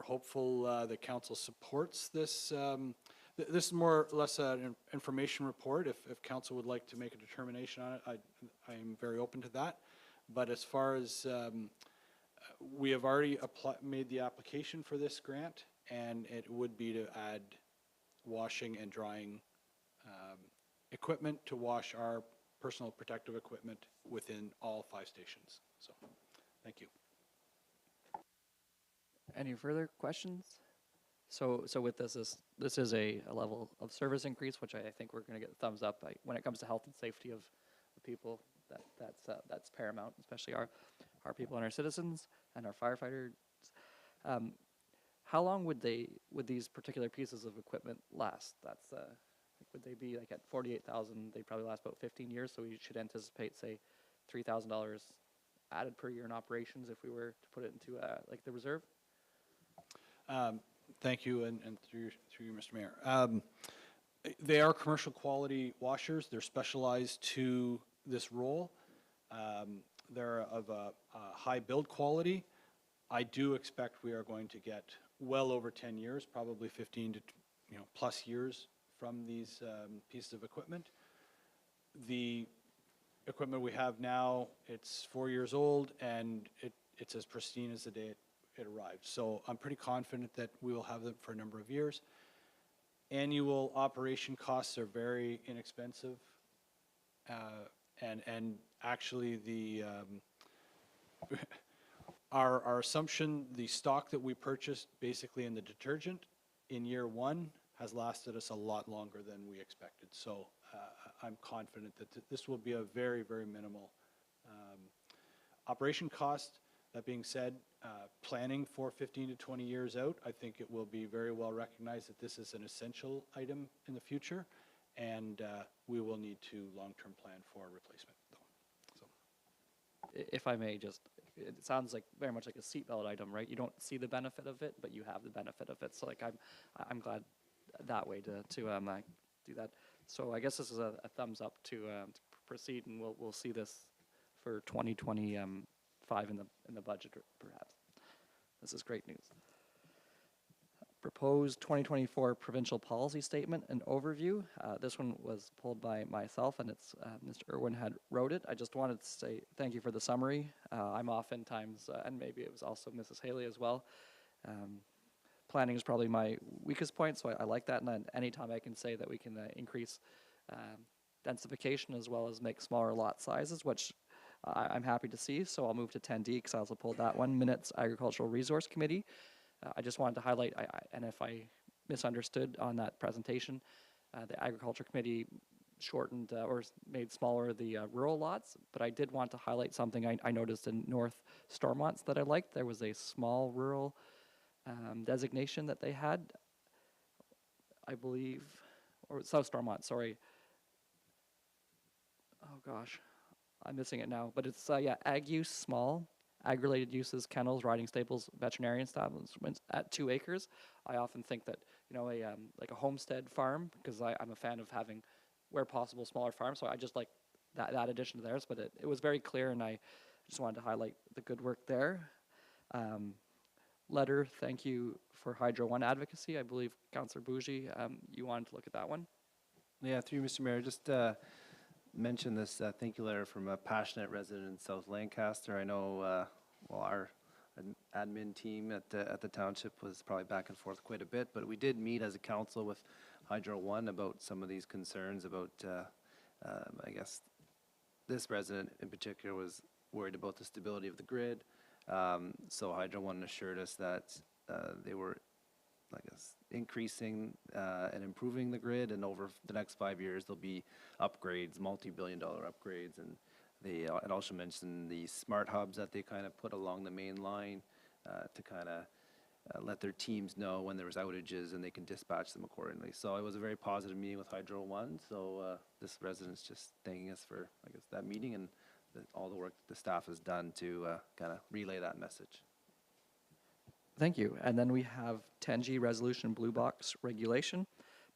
hopeful the council supports this. This is more or less an information report. If council would like to make a determination on it, I'm very open to that. But as far as we have already made the application for this grant, and it would be to add washing and drying equipment to wash our personal protective equipment within all 5 stations. So, thank you. Any further questions? So with this is a level of service increase, which I think we're going to get thumbs up. When it comes to health and safety of the people, that's paramount, especially our people and our citizens and our firefighters. How long would these particular pieces of equipment last? Would they be like at 48,000? They'd probably last about 15 years. So we should anticipate, say, $3,000 added per year in operations if we were to put it into like the reserve. Thank you, and through you, Mr. Mayor. They are commercial quality washers. They're specialized to this role. They're of a high build quality. I do expect we are going to get well over 10 years, probably 15 to plus years from these pieces of equipment. The equipment we have now, it's 4 years old, and it's as pristine as the day it arrived. So I'm pretty confident that we will have them for a number of years. Annual operation costs are very inexpensive, and actually the our assumption, the stock that we purchased basically in the detergent in year 1 has lasted us a lot longer than we expected. So I'm confident that this will be a very, very minimal operation cost. That being said, planning for 15 to 20 years out, I think it will be very well recognized that this is an essential item in the future, and we will need to long-term plan for replacement. So. If I may, it sounds like very much like a seatbelt item, right? You don't see the benefit of it, but you have the benefit of it. So like I'm glad that way to do that. So I guess this is a thumbs up to proceed, and we'll see this for 2025 in the budget, perhaps. This is great news. Proposed 2024 provincial policy statement and overview. This one was pulled by myself, and it's Mr. Irwin had wrote it. I just wanted to say thank you for the summary. I'm oftentimes, and maybe it was also Mrs. Haley as well. Planning is probably my weakest point, so I like that. And anytime I can say that we can increase densification as well as make smaller lot sizes, which I'm happy to see. So I'll move to 10D because I also pulled that one. Minutes Agricultural Resource Committee. I just wanted to highlight, and if I misunderstood on that presentation, the Agriculture Committee shortened or made smaller the rural lots, but I did want to highlight something I noticed in North Stormonts that I liked. There was a small rural designation that they had, I believe, or South Stormont, sorry. Oh gosh, I'm missing it now, but it's, ag use small. Ag-related uses, kennels, riding stables, veterinarian establishments at 2 acres. I often think that, like a homestead farm, because I'm a fan of having, where possible, smaller farms. So I just like that addition to theirs, but it was very clear, and I just wanted to highlight the good work there. Letter, thank you for Hydro One advocacy. I believe Councillor Bougie, you wanted to look at that one. Yeah, through you, Mr. Mayor, just mention this thank you letter from a passionate resident in South Lancaster. I know, our admin team at the township was probably back and forth quite a bit, but we did meet as a council with Hydro One about some of these concerns about, I guess, this resident in particular was worried about the stability of the grid. So Hydro One assured us that they were, I guess, increasing and improving the grid, and over the next 5 years there'll be upgrades, multi-billion-dollar upgrades, and they it also mentioned the smart hubs that they kind of put along the main line to kind of let their teams know when there was outages and they can dispatch them accordingly. So it was a very positive meeting with Hydro One. So this resident's just thanking us for, I guess, that meeting and all the work that the staff has done to kind of relay that message. Thank you. And then we have 10G resolution blue box regulation.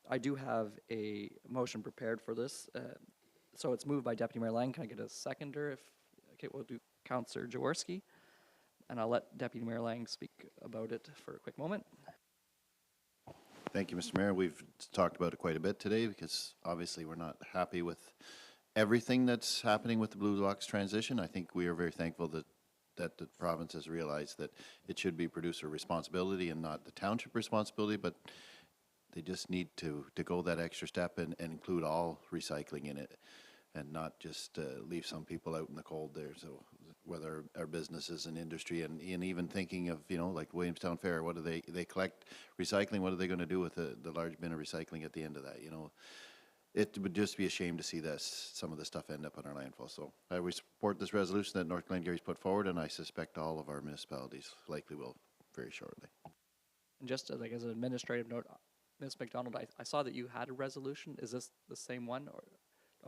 I do have a motion prepared for this. So it's moved by Deputy Mayor Lang. Can I get a seconder? Okay, we'll do Councillor Jaworski. And I'll let Deputy Mayor Lang speak about it for a quick moment. Thank you, Mr. Mayor. We've talked about it quite a bit today because obviously we're not happy with everything that's happening with the blue box transition. I think we are very thankful that the province has realized that it should be producer responsibility and not the township responsibility, but they just need to go that extra step and include all recycling in it, and not just leave some people out in the cold there. So whether our businesses and industry, and even thinking of, like Williamstown Fair, what do they collect recycling? What are they going to do with the large bin of recycling at the end of that? It would just be a shame to see some of this stuff end up in our landfill. So we support this resolution that North Glengarry's put forward, and I suspect all of our municipalities likely will very shortly. And just as an administrative note, Ms. McDonald, I saw that you had a resolution. Is this the same one? Or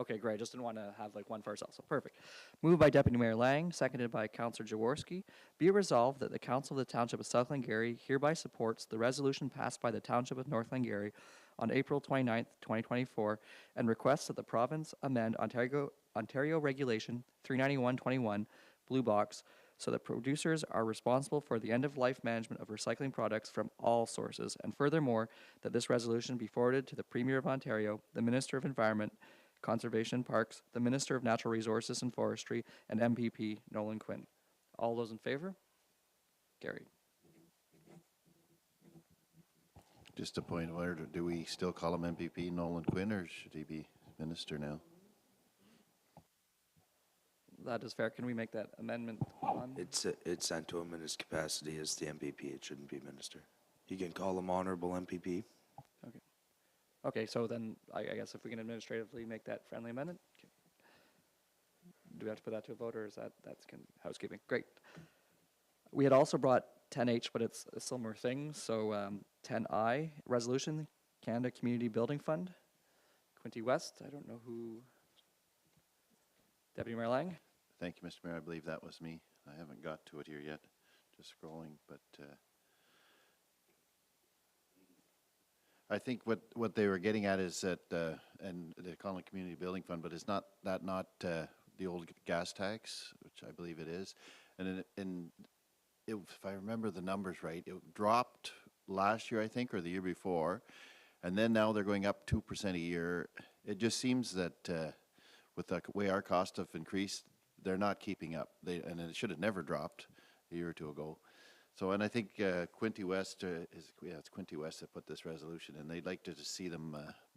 okay, great. Just didn't want to have like one for ourselves. So perfect. Moved by Deputy Mayor Lang, seconded by Councillor Jaworski. Be it resolved that the Council of the Township of South Glengarry hereby supports the resolution passed by the Township of North Glengarry on April 29th, 2024, and requests that the province amend Ontario Regulation 391-21 Blue Box so that producers are responsible for the end-of-life management of recycling products from all sources, and furthermore, that this resolution be forwarded to the Premier of Ontario, the Minister of Environment, Conservation and Parks, the Minister of Natural Resources and Forestry, and MPP Nolan Quinn. All those in favor? Carried. Just a point of order, do we still call him MPP Nolan Quinn, or should he be minister now? That is fair. Can we make that amendment on? It's sent to him in his capacity as the MPP. It shouldn't be minister. You can call him honorable MPP. Okay. Okay, so then I guess if we can administratively make that friendly amendment, okay. Do we have to put that to a vote, or is that's housekeeping? Great. We had also brought 10H, but it's a similar thing. So 10I, resolution, Canada Community Building Fund, Quinty West. I don't know who. Deputy Mayor Lang. Thank you, Mr. Mayor. I believe that was me. I haven't got to it here yet. Just scrolling, but I think what they were getting at is that, and they call it Community Building Fund, but it's not the old gas tax, which I believe it is. And if I remember the numbers right, it dropped last year, I think, or the year before, and then now they're going up 2% a year. It just seems that with the way our costs have increased, they're not keeping up. And it should have never dropped a year or two ago. So, and I think Quinty West it's Quinty West that put this resolution in. They'd like to just see them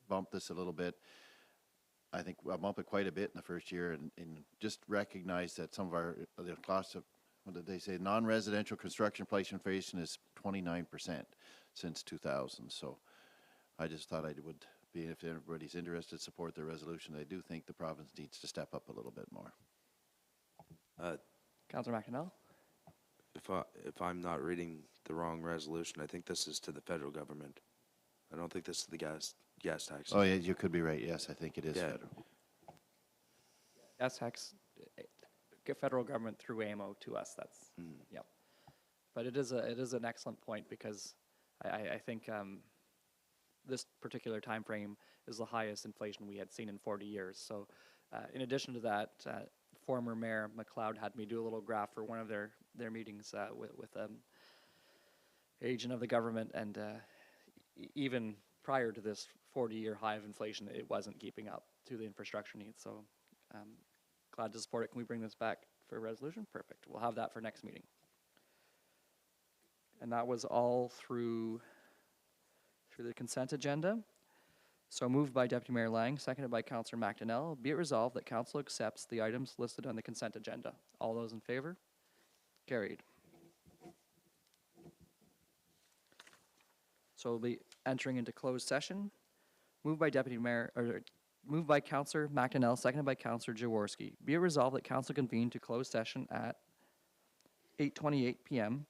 bump this a little bit. I think I'll bump it quite a bit in the first year, and just recognize that some of the costs of, what did they say, non-residential construction price inflation is 29% since 2000. So I just thought I would be, if everybody's interested, support the resolution. I do think the province needs to step up a little bit more. Councillor McInnell. If I'm not reading the wrong resolution, I think this is to the federal government. I don't think this is the gas tax. Oh yeah, you could be right. Yes, I think it is federal. Gas tax, federal government through AMO to us. That's yep. But it is an excellent point, because I think this particular time frame is the highest inflation we had seen in 40 years. So in addition to that, former Mayor McLeod had me do a little graph for one of their meetings with agent of the government, and even prior to this 40-year high of inflation, it wasn't keeping up to the infrastructure needs. So glad to support it. Can we bring this back for a resolution? Perfect. We'll have that for next meeting. And that was all through the consent agenda. So moved by Deputy Mayor Lang, seconded by Councillor McDonnell. Be it resolved that Council accepts the items listed on the consent agenda. All those in favor? Carried. So we'll be entering into closed session. Moved by moved by Councillor McDonnell, seconded by Councillor Jaworski. Be it resolved that Council convene to closed session at 8:28 p.m.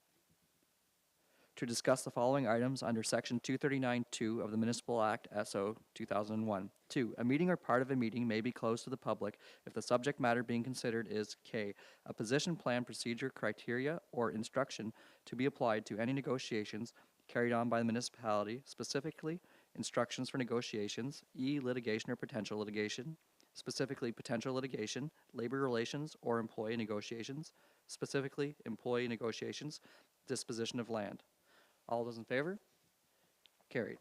to discuss the following items under Section 239(2) of the Municipal Act, SO 2001. 2. A meeting or part of a meeting may be closed to the public if the subject matter being considered is K. A position, plan, procedure, criteria, or instruction to be applied to any negotiations carried on by the municipality, specifically instructions for negotiations, E. Litigation or potential litigation, specifically potential litigation, labor relations, or employee negotiations, specifically employee negotiations, disposition of land. All those in favor? Carried.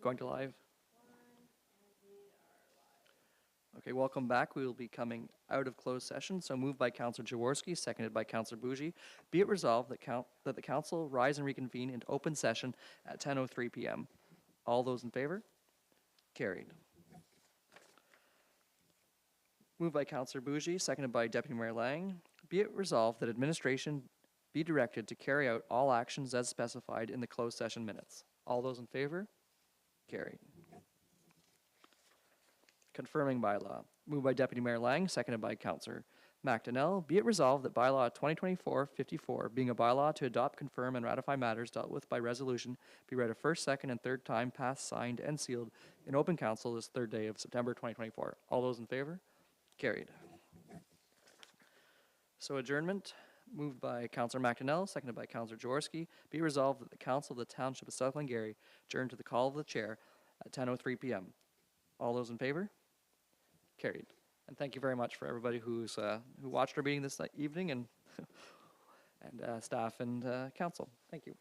Going to live? Okay, welcome back. We will be coming out of closed session. So moved by Councillor Jaworski, seconded by Councillor Bougie. Be it resolved that the council rise and reconvene into open session at 10:03 p.m. All those in favor? Carried. Moved by Councillor Bougie, seconded by Deputy Mayor Lang. Be it resolved that administration be directed to carry out all actions as specified in the closed session minutes. All those in favor? Carried. Confirming bylaw. Moved by Deputy Mayor Lang, seconded by Councillor McDonnell. Be it resolved that bylaw 2024-54, being a bylaw to adopt, confirm, and ratify matters dealt with by resolution, be read a first, second, and third time, passed, signed, and sealed in open council this third day of September 2024. All those in favor? Carried. So adjournment. Moved by Councillor McDonnell, seconded by Councillor Jaworski. Be resolved that the Council of the Township of South Glengarry adjourn to the call of the Chair at 10:03 p.m. All those in favor? Carried. And thank you very much for everybody who watched our meeting this evening, and staff and council. Thank you.